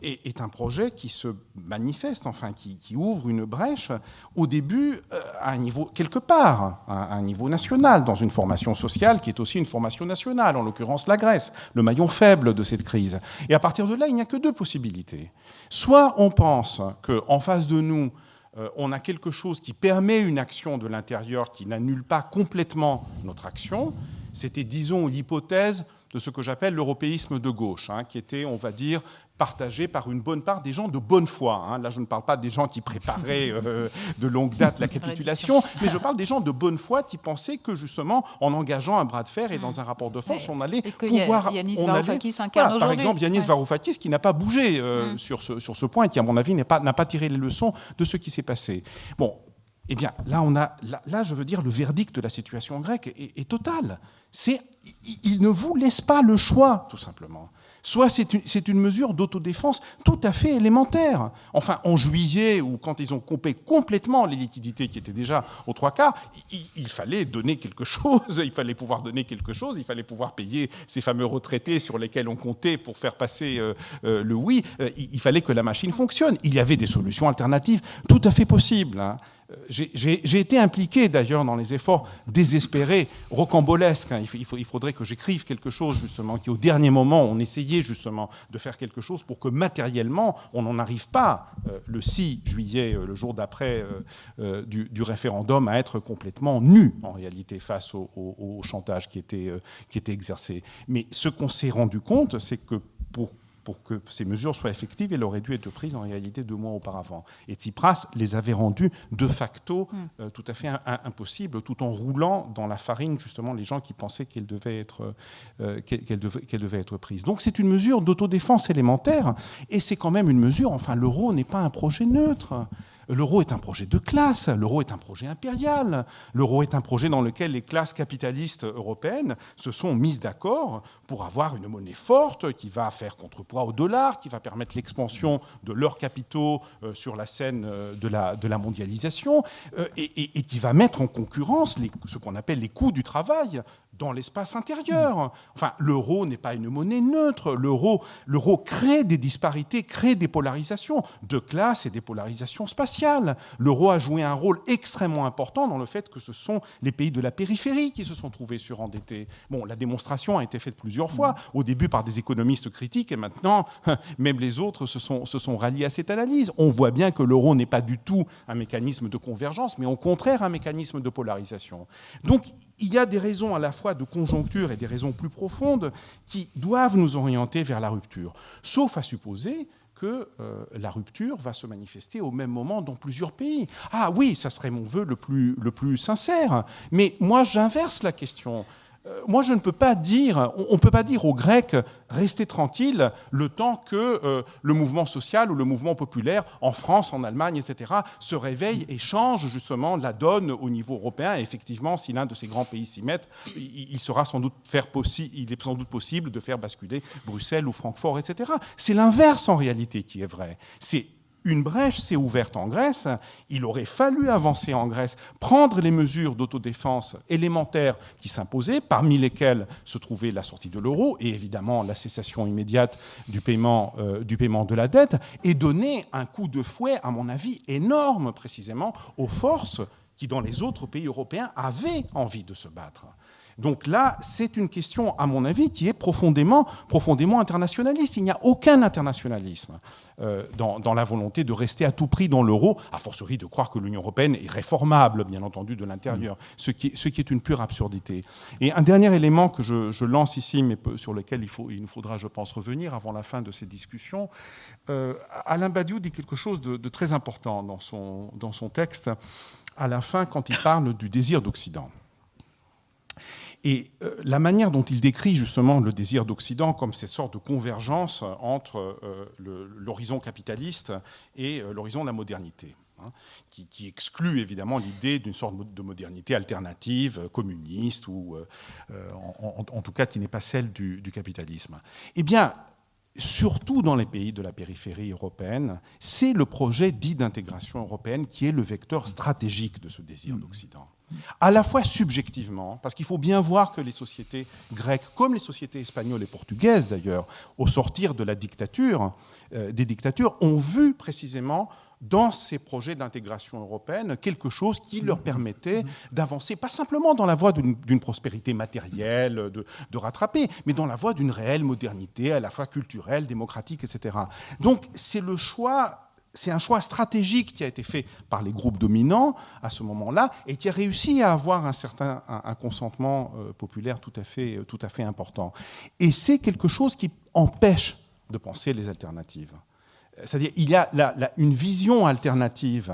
est un projet qui se manifeste, enfin, qui ouvre une brèche, au début, à un niveau, quelque part, à un niveau national, dans une formation sociale qui est aussi une formation nationale, en l'occurrence la Grèce, le maillon faible de cette crise. Et à partir de là, il n'y a que deux possibilités. Soit on pense qu'en face de nous, on a quelque chose qui permet une action de l'intérieur qui n'annule pas complètement notre action. C'était, disons, l'hypothèse de ce que j'appelle l'européisme de gauche, qui était, on va dire, partagé par une bonne part des gens de bonne foi. Là, je ne parle pas des gens qui préparaient de longue date la capitulation, mais je parle des gens de bonne foi qui pensaient que, justement, en engageant un bras de fer et dans un rapport de force, on allait pouvoir... Yanis Varoufakis incarne aujourd'hui. Par exemple, Yanis Varoufakis, qui n'a pas bougé sur ce point et qui, à mon avis, n'a pas tiré les leçons de ce qui s'est passé. Bon, eh bien, là, je veux dire, le verdict de la situation grecque est total. Il ne vous laisse pas le choix, tout simplement. Soit c'est une mesure d'autodéfense tout à fait élémentaire. Enfin, en juillet, ou quand ils ont coupé complètement les liquidités qui étaient déjà aux 3/4, il fallait donner quelque chose, il fallait pouvoir donner quelque chose, il fallait pouvoir payer ces fameux retraités sur lesquels on comptait pour faire passer le oui. Il fallait que la machine fonctionne. Il y avait des solutions alternatives tout à fait possibles. J'ai été impliqué d'ailleurs dans les efforts désespérés, rocambolesques. Il faudrait que j'écrive quelque chose justement, qui au dernier moment on essayait justement de faire quelque chose pour que matériellement on n'en arrive pas le 6 juillet, le jour d'après du référendum, à être complètement nu en réalité face au chantage qui était exercé. Mais ce qu'on s'est rendu compte, c'est que pour que ces mesures soient effectives, elles auraient dû être prises en réalité 2 mois auparavant. Et Tsipras les avait rendues de facto tout à fait impossibles, tout en roulant dans la farine justement les gens qui pensaient qu'elle devait être prise. Donc c'est une mesure d'autodéfense élémentaire, et c'est quand même une mesure, enfin l'euro n'est pas un projet neutre. L'euro est un projet de classe, l'euro est un projet impérial, l'euro est un projet dans lequel les classes capitalistes européennes se sont mises d'accord pour avoir une monnaie forte qui va faire contrepoids au dollar, qui va permettre l'expansion de leurs capitaux sur la scène de la mondialisation et qui va mettre en concurrence ce qu'on appelle les coûts du travail dans l'espace intérieur. Enfin, l'euro n'est pas une monnaie neutre. L'euro crée des disparités, crée des polarisations de classe et des polarisations spatiales. L'euro a joué un rôle extrêmement important dans le fait que ce sont les pays de la périphérie qui se sont trouvés surendettés. Bon, la démonstration a été faite plusieurs fois, au début par des économistes critiques, et maintenant, même les autres se sont ralliés à cette analyse. On voit bien que l'euro n'est pas du tout un mécanisme de convergence, mais au contraire un mécanisme de polarisation. Donc, il y a des raisons à la fois de conjoncture et des raisons plus profondes qui doivent nous orienter vers la rupture, sauf à supposer que la rupture va se manifester au même moment dans plusieurs pays. Ah oui, ça serait mon vœu le plus sincère, mais moi j'inverse la question. Moi, je ne peux pas dire, on ne peut pas dire aux Grecs, restez tranquilles le temps que le mouvement social ou le mouvement populaire en France, en Allemagne, etc., se réveille et change justement la donne au niveau européen. Et effectivement, si l'un de ces grands pays s'y met, il est sans doute possible de faire basculer Bruxelles ou Francfort, etc. C'est l'inverse en réalité qui est vrai. Une brèche s'est ouverte en Grèce, il aurait fallu avancer en Grèce, prendre les mesures d'autodéfense élémentaires qui s'imposaient, parmi lesquelles se trouvait la sortie de l'euro et évidemment la cessation immédiate du paiement de la dette, et donner un coup de fouet, à mon avis, énorme précisément aux forces qui, dans les autres pays européens, avaient envie de se battre. Donc là, c'est une question, à mon avis, qui est profondément internationaliste. Il n'y a aucun internationalisme dans la volonté de rester à tout prix dans l'euro, a fortiori de croire que l'Union européenne est réformable, bien entendu, de l'intérieur, ce qui est une pure absurdité. Et un dernier élément que je lance ici, mais sur lequel il nous faudra, je pense, revenir avant la fin de ces discussions. Alain Badiou dit quelque chose de très important dans son texte, à la fin, quand il parle du désir d'Occident. Et la manière dont il décrit justement le désir d'Occident comme cette sorte de convergence entre l'horizon capitaliste et l'horizon de la modernité, qui exclut évidemment l'idée d'une sorte de modernité alternative, communiste, ou en tout cas qui n'est pas celle du capitalisme. Eh bien, surtout dans les pays de la périphérie européenne, c'est le projet dit d'intégration européenne qui est le vecteur stratégique de ce désir d'Occident. À la fois subjectivement, parce qu'il faut bien voir que les sociétés grecques, comme les sociétés espagnoles et portugaises d'ailleurs, au sortir de la dictature, des dictatures, ont vu précisément dans ces projets d'intégration européenne quelque chose qui leur permettait d'avancer, pas simplement dans la voie d'une prospérité matérielle, de rattraper, mais dans la voie d'une réelle modernité, à la fois culturelle, démocratique, etc. Donc c'est un choix stratégique qui a été fait par les groupes dominants à ce moment-là et qui a réussi à avoir un consentement populaire tout à fait important. Et c'est quelque chose qui empêche de penser les alternatives. C'est-à-dire qu'il y a une vision alternative,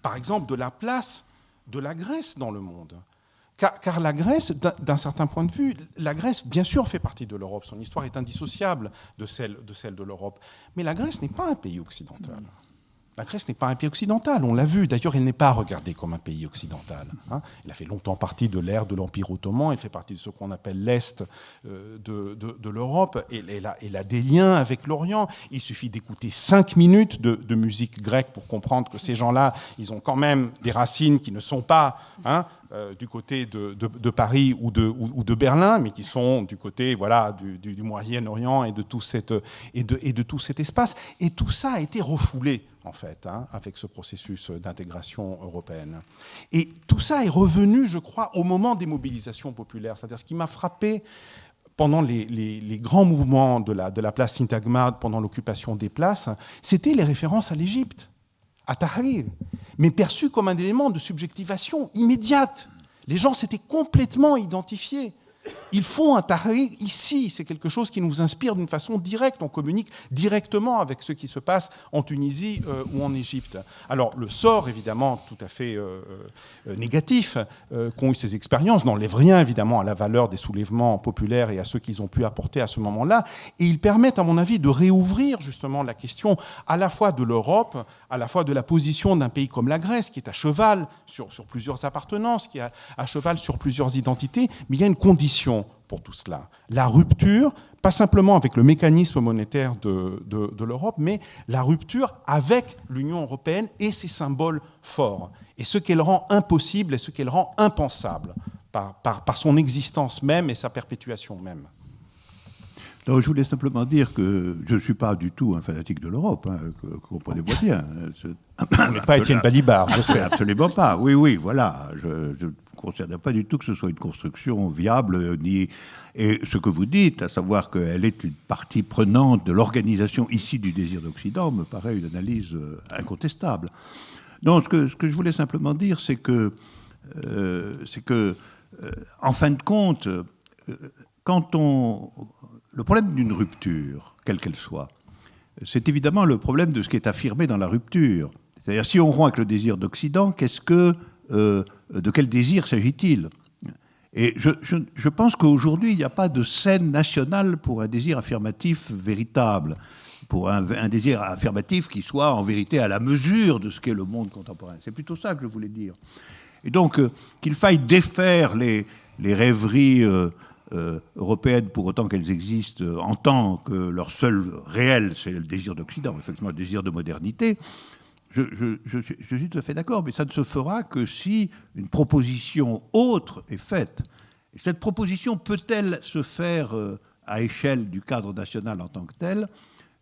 par exemple, de la place de la Grèce dans le monde. Car la Grèce, d'un certain point de vue, la Grèce, bien sûr, fait partie de l'Europe. Son histoire est indissociable de celle de l'Europe. Mais la Grèce n'est pas un pays occidental. La Grèce n'est pas un pays occidental, on l'a vu. D'ailleurs, elle n'est pas regardée comme un pays occidental. Elle a fait longtemps partie de l'ère de l'Empire ottoman, elle fait partie de ce qu'on appelle l'Est de l'Europe, et elle a des liens avec l'Orient. Il suffit d'écouter 5 minutes de musique grecque pour comprendre que ces gens-là, ils ont quand même des racines qui ne sont pas du côté de Paris ou de Berlin, mais qui sont du côté du Moyen-Orient et de tout cet espace. Et tout ça a été refoulé, en fait, avec ce processus d'intégration européenne. Et tout ça est revenu, je crois, au moment des mobilisations populaires. C'est-à-dire ce qui m'a frappé pendant les grands mouvements de la place Syntagma, pendant l'occupation des places, c'était les références à l'Égypte, à Tahrir, mais perçu comme un élément de subjectivation immédiate. Les gens s'étaient complètement identifiés. Ils font un Tahrir ici, c'est quelque chose qui nous inspire d'une façon directe, on communique directement avec ce qui se passe en Tunisie ou en Égypte. Alors le sort évidemment tout à fait négatif qu'ont eu ces expériences n'enlève rien évidemment à la valeur des soulèvements populaires et à ceux qu'ils ont pu apporter à ce moment-là, et ils permettent à mon avis de réouvrir justement la question à la fois de l'Europe, à la fois de la position d'un pays comme la Grèce qui est à cheval sur plusieurs appartenances, qui est à cheval sur plusieurs identités, mais il y a une condition pour tout cela. La rupture, pas simplement avec le mécanisme monétaire de l'Europe, mais la rupture avec l'Union européenne et ses symboles forts. Et ce qu'elle rend impossible et ce qu'elle rend impensable par son existence même et sa perpétuation même. Non, je voulais simplement dire que je ne suis pas du tout un fanatique de l'Europe, comprenez-moi bien. On n'est pas Étienne Balibar, je sais. Absolument pas, oui, voilà. Je ne considère pas du tout que ce soit une construction viable, et ce que vous dites, à savoir qu'elle est une partie prenante de l'organisation ici du désir d'Occident, me paraît une analyse incontestable. Non, ce que je voulais simplement dire, c'est que en fin de compte, le problème d'une rupture, quelle qu'elle soit, c'est évidemment le problème de ce qui est affirmé dans la rupture. C'est-à-dire, si on rompt avec le désir d'Occident, de quel désir s'agit-il ? Et je pense qu'aujourd'hui, il n'y a pas de scène nationale pour un désir affirmatif véritable, pour un désir affirmatif qui soit en vérité à la mesure de ce qu'est le monde contemporain. C'est plutôt ça que je voulais dire. Et donc, qu'il faille défaire les rêveries européennes, pour autant qu'elles existent, en tant que leur seul réel, c'est le désir d'Occident, effectivement le désir de modernité, je suis tout à fait d'accord, mais ça ne se fera que si une proposition autre est faite. Et cette proposition peut-elle se faire à échelle du cadre national en tant que tel ?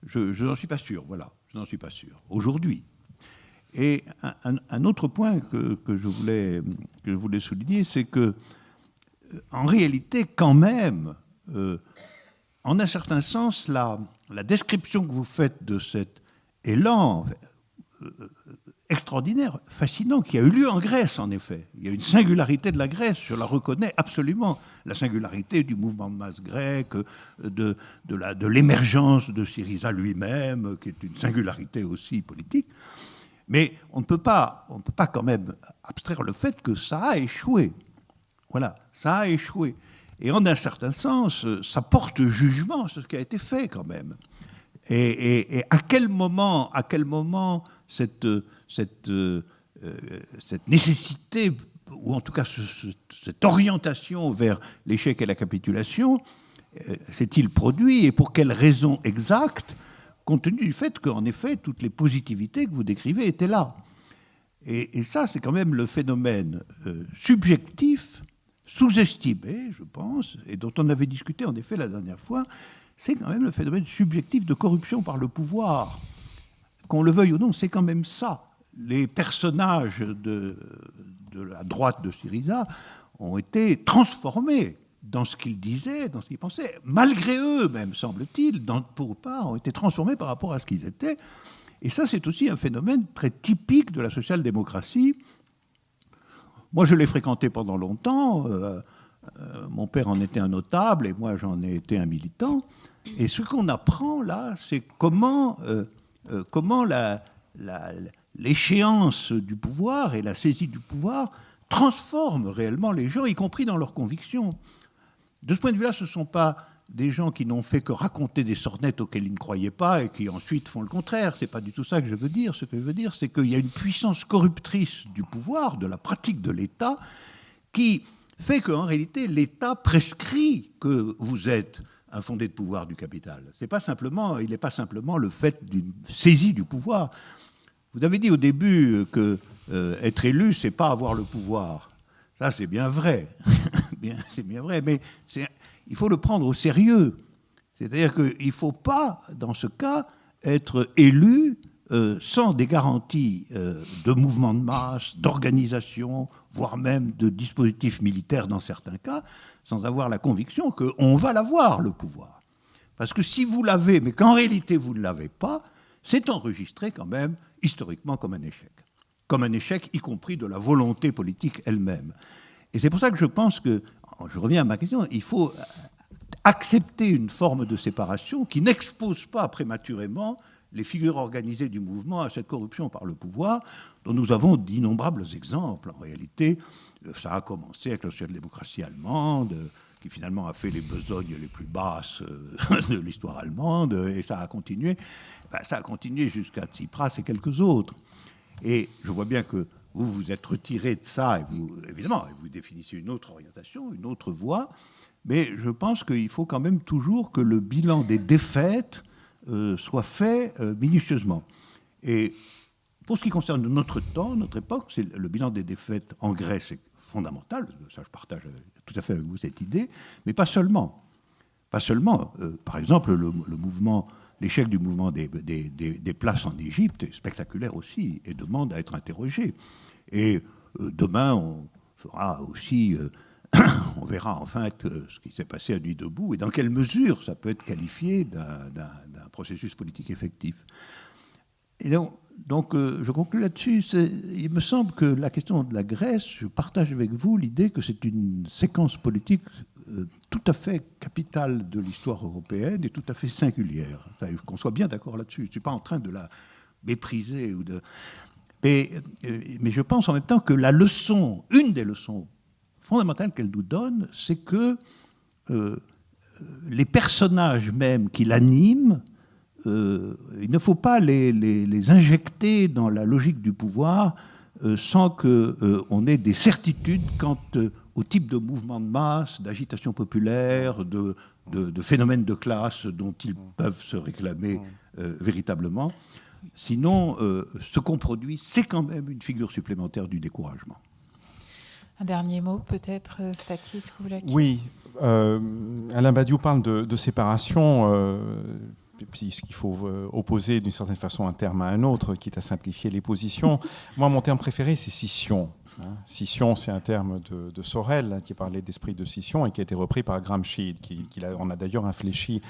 Je n'en suis pas sûr, voilà, je n'en suis pas sûr, aujourd'hui. Et un autre point que je voulais souligner, c'est que en réalité, quand même, en un certain sens, la description que vous faites de cet élan extraordinaire, fascinant, qui a eu lieu en Grèce, en effet. Il y a une singularité de la Grèce, je la reconnais absolument. La singularité du mouvement de masse grec, de l'émergence de Syriza lui-même, qui est une singularité aussi politique. Mais on ne peut pas quand même abstraire le fait que ça a échoué. Voilà, ça a échoué. Et en un certain sens, ça porte jugement sur ce qui a été fait quand même. Et à quel moment cette nécessité, ou en tout cas cette orientation vers l'échec et la capitulation, s'est-il produit et pour quelles raisons exactes, compte tenu du fait qu'en effet, toutes les positivités que vous décrivez étaient là. Et ça, c'est quand même le phénomène subjectif, sous-estimé, je pense, et dont on avait discuté en effet la dernière fois, c'est quand même le phénomène subjectif de corruption par le pouvoir. Qu'on le veuille ou non, c'est quand même ça. Les personnages de la droite de Syriza ont été transformés dans ce qu'ils disaient, dans ce qu'ils pensaient, malgré eux même, semble-t-il, pour part, ont été transformés par rapport à ce qu'ils étaient. Et ça, c'est aussi un phénomène très typique de la social-démocratie. Moi, je l'ai fréquenté pendant longtemps. Mon père en était un notable et moi, j'en ai été un militant. Et ce qu'on apprend là, c'est comment l'échéance du pouvoir et la saisie du pouvoir transforment réellement les gens, y compris dans leurs convictions. De ce point de vue-là, ce ne sont pas des gens qui n'ont fait que raconter des sornettes auxquelles ils ne croyaient pas et qui ensuite font le contraire. Ce n'est pas du tout ça que je veux dire. Ce que je veux dire, c'est qu'il y a une puissance corruptrice du pouvoir, de la pratique de l'État, qui fait qu'en réalité, l'État prescrit que vous êtes un fondé de pouvoir du capital. Il n'est pas simplement le fait d'une saisie du pouvoir. Vous avez dit au début que être élu, ce n'est pas avoir le pouvoir. Ça, c'est bien vrai. C'est bien vrai, mais il faut le prendre au sérieux. C'est-à-dire qu'il ne faut pas, dans ce cas, être élu sans des garanties de mouvement de masse, d'organisation, voire même de dispositifs militaires dans certains cas, sans avoir la conviction qu'on va l'avoir, le pouvoir. Parce que si vous l'avez, mais qu'en réalité vous ne l'avez pas, c'est enregistré quand même historiquement comme un échec. Comme un échec, y compris de la volonté politique elle-même. Et c'est pour ça que je pense que, je reviens à ma question, il faut accepter une forme de séparation qui n'expose pas prématurément les figures organisées du mouvement à cette corruption par le pouvoir, dont nous avons d'innombrables exemples. En réalité, ça a commencé avec la social-démocratie allemande, qui finalement a fait les besognes les plus basses de l'histoire allemande, et ça a continué. Ça a continué jusqu'à Tsipras et quelques autres. Et je vois bien que vous vous êtes retiré de ça, et évidemment, vous définissez une autre orientation, une autre voie, mais je pense qu'il faut quand même toujours que le bilan des défaites soit fait minutieusement. Et pour ce qui concerne notre temps, notre époque, c'est le bilan des défaites en Grèce est fondamental, ça je partage tout à fait avec vous cette idée, mais pas seulement. Pas seulement. Par exemple, l'échec du mouvement des places en Égypte est spectaculaire aussi et demande à être interrogé. Et demain, on fera aussi, on verra en fait ce qui s'est passé à Nuit debout et dans quelle mesure ça peut être qualifié d'un processus politique effectif. Et donc je conclue là-dessus. Il me semble que la question de la Grèce, je partage avec vous l'idée que c'est une séquence politique tout à fait capitale de l'histoire européenne et tout à fait singulière. Qu'on soit bien d'accord là-dessus. Je ne suis pas en train de la mépriser ou de... Mais je pense en même temps que la leçon, une des leçons fondamentales qu'elle nous donne, c'est que les personnages même qui l'animent, il ne faut pas les injecter dans la logique du pouvoir sans qu'on ait des certitudes quant au type de mouvement de masse, d'agitation populaire, de phénomènes de classe dont ils peuvent se réclamer véritablement. Sinon, ce qu'on produit, c'est quand même une figure supplémentaire du découragement. Un dernier mot, peut-être, Stathis Skouvlakis. Oui, Alain Badiou parle de séparation, puisqu'il faut opposer d'une certaine façon un terme à un autre, quitte à simplifier les positions. Moi, mon terme préféré, c'est scission. Scission, c'est un terme de Sorel qui parlait d'esprit de scission et qui a été repris par Gramsci, qui en a d'ailleurs infléchi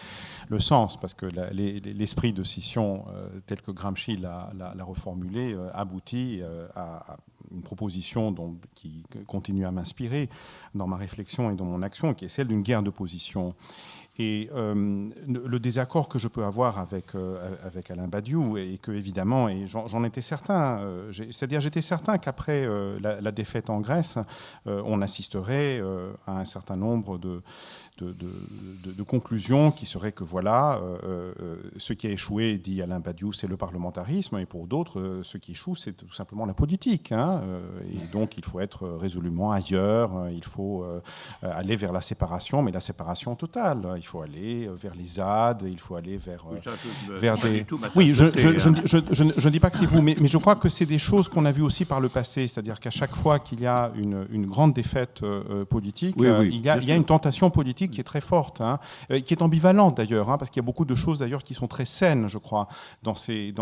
le sens, parce que l'esprit de scission tel que Gramsci l'a reformulé aboutit à une proposition qui continue à m'inspirer dans ma réflexion et dans mon action, qui est celle d'une guerre de position. Et le désaccord que je peux avoir avec Alain Badiou, et que évidemment, et j'en étais certain, c'est-à-dire j'étais certain qu'après la défaite en Grèce, on assisterait à un certain nombre de conclusions qui seraient que voilà, ce qui a échoué, dit Alain Badiou, c'est le parlementarisme, et pour d'autres, ce qui échoue, c'est tout simplement la politique. Et donc, il faut être résolument ailleurs, il faut aller vers la séparation, mais la séparation totale. Il faut aller vers les ZAD, il faut aller vers des... Oui, je ne dis pas que c'est vous, mais je crois que c'est des choses qu'on a vues aussi par le passé, c'est-à-dire qu'à chaque fois qu'il y a une grande défaite politique, il y a une tentation politique qui est très forte, qui est ambivalente d'ailleurs, parce qu'il y a beaucoup de choses d'ailleurs qui sont très saines, je crois, dans ces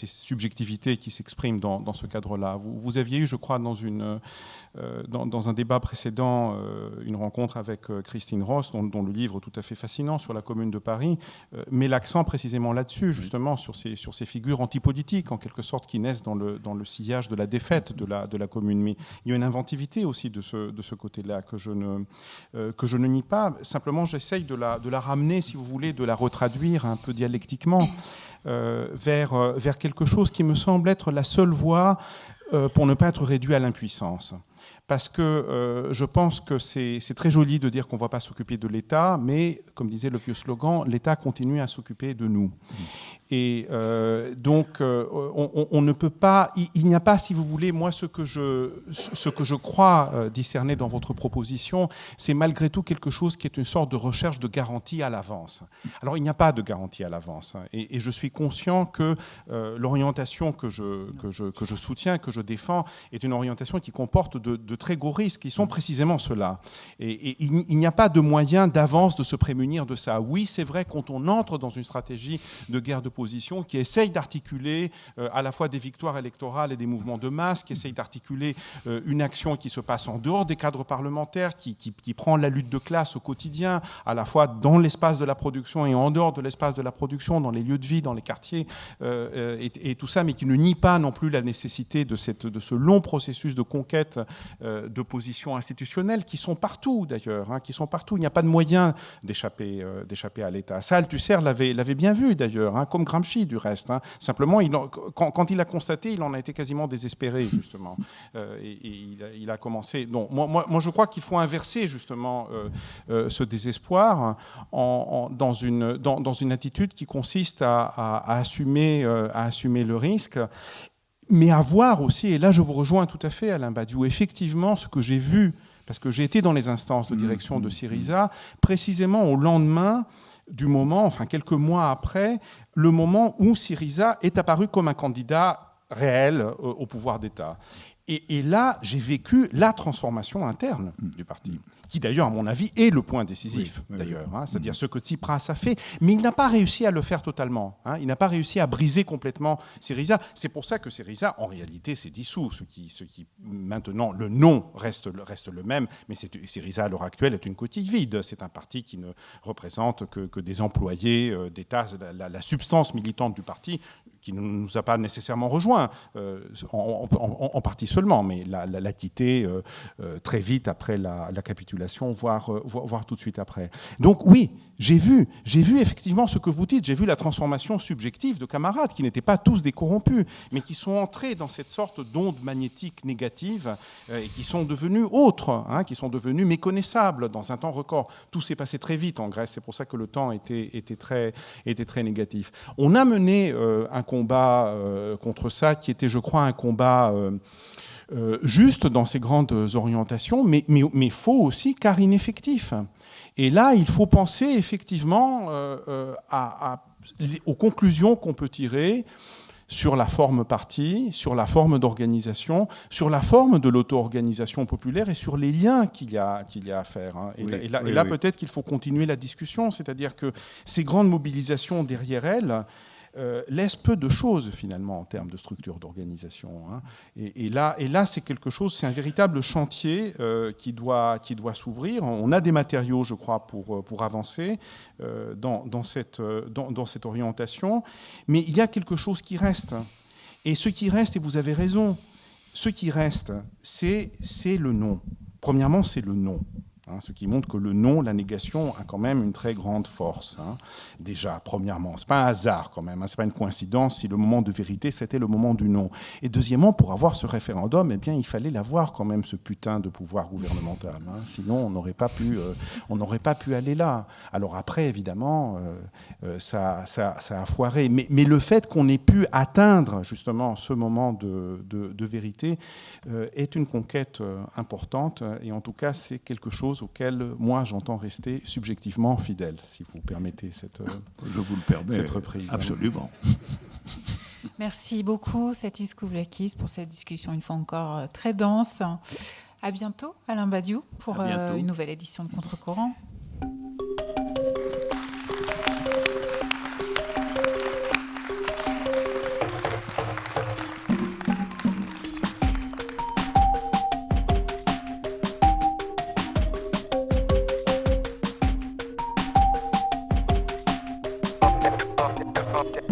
subjectivités qui s'expriment dans ce cadre-là. Vous aviez eu, je crois, dans un débat précédent, une rencontre avec Christine Ross, dont le livre tout à fait fascinant sur la Commune de Paris, met l'accent précisément là-dessus, justement, sur ces figures antipolitiques, en quelque sorte, qui naissent dans le sillage de la défaite de la Commune. Mais il y a une inventivité aussi de ce côté-là que je ne nie pas. Simplement, j'essaye de la ramener, si vous voulez, de la retraduire un peu dialectiquement vers quelque chose qui me semble être la seule voie pour ne pas être réduit à l'impuissance. Parce que je pense que c'est très joli de dire qu'on ne va pas s'occuper de l'État, mais, comme disait le vieux slogan, l'État continue à s'occuper de nous. Et donc, on ne peut pas... Il n'y a pas, si vous voulez, moi, ce que je crois discerner dans votre proposition, c'est malgré tout quelque chose qui est une sorte de recherche de garantie à l'avance. Alors, il n'y a pas de garantie à l'avance. Et je suis conscient que l'orientation que je soutiens, que je défends, est une orientation qui comporte de très gros risques, qui sont précisément ceux-là. Et il n'y a pas de moyen d'avance de se prémunir de ça. Oui, c'est vrai, quand on entre dans une stratégie de guerre de position qui essaye d'articuler à la fois des victoires électorales et des mouvements de masse, qui essaye d'articuler une action qui se passe en dehors des cadres parlementaires, qui prend la lutte de classe au quotidien, à la fois dans l'espace de la production et en dehors de l'espace de la production, dans les lieux de vie, dans les quartiers, et tout ça, mais qui ne nie pas non plus la nécessité de ce long processus de conquête de positions institutionnelles qui sont partout d'ailleurs, qui sont partout. Il n'y a pas de moyen d'échapper à l'État. Ça, Althusser l'avait bien vu d'ailleurs, comme Gramsci du reste. Simplement, quand il a constaté, il en a été quasiment désespéré justement. Et il a commencé. Donc, moi, je crois qu'il faut inverser justement ce désespoir dans une attitude qui consiste à assumer le risque. Mais à voir aussi, et là je vous rejoins tout à fait Alain Badiou, effectivement ce que j'ai vu, parce que j'ai été dans les instances de direction de Syriza, précisément au lendemain du moment, enfin quelques mois après, le moment où Syriza est apparu comme un candidat réel au pouvoir d'État. Et là, j'ai vécu la transformation interne du parti, qui d'ailleurs, à mon avis, est le point décisif, c'est-à-dire ce que Tsipras a fait. Mais il n'a pas réussi à le faire totalement. Il n'a pas réussi à briser complètement Syriza. C'est pour ça que Syriza, en réalité, s'est dissous. Ce qui maintenant, le nom reste le même, mais Syriza, à l'heure actuelle, est une coquille vide. C'est un parti qui ne représente que des employés d'État, la substance militante du parti, qui ne nous a pas nécessairement rejoints, en partie seulement, mais l'a quitté très vite après la capitulation, voire tout de suite après. Donc oui, j'ai vu effectivement ce que vous dites, j'ai vu la transformation subjective de camarades qui n'étaient pas tous des corrompus, mais qui sont entrés dans cette sorte d'onde magnétique négative et qui sont devenus autres, qui sont devenus méconnaissables dans un temps record. Tout s'est passé très vite en Grèce, c'est pour ça que le temps était très négatif. On a mené un combat contre ça qui était, je crois, un combat juste dans ses grandes orientations, mais faux aussi car ineffectif. Et là, il faut penser effectivement aux conclusions qu'on peut tirer sur la forme parti, sur la forme d'organisation, sur la forme de l'auto-organisation populaire et sur les liens qu'il y a à faire. Et là, peut-être qu'il faut continuer la discussion, c'est-à-dire que ces grandes mobilisations derrière elles laisse peu de choses finalement en termes de structure d'organisation. Et là, c'est quelque chose, c'est un véritable chantier qui doit s'ouvrir. On a des matériaux, je crois, pour avancer dans cette orientation, mais il y a quelque chose qui reste. Et ce qui reste, et vous avez raison, ce qui reste, c'est le non. Premièrement, c'est le non. Ce qui montre que le non, la négation, a quand même une très grande force. Déjà, premièrement, ce n'est pas un hasard quand même, ce n'est pas une coïncidence si le moment de vérité, c'était le moment du non. Et deuxièmement, pour avoir ce référendum, il fallait l'avoir quand même, ce putain de pouvoir gouvernemental. Sinon, on n'aurait pas pu aller là. Alors après, évidemment, ça a foiré. Mais le fait qu'on ait pu atteindre justement ce moment de vérité est une conquête importante. Et en tout cas, c'est quelque chose choses auxquelles moi j'entends rester subjectivement fidèle, si vous permettez cette, je vous le permets, cette reprise. Absolument. Merci beaucoup, Satis Kouvlakis, pour cette discussion une fois encore très dense. À bientôt, Alain Badiou, pour une nouvelle édition de Contre-courant. Okay.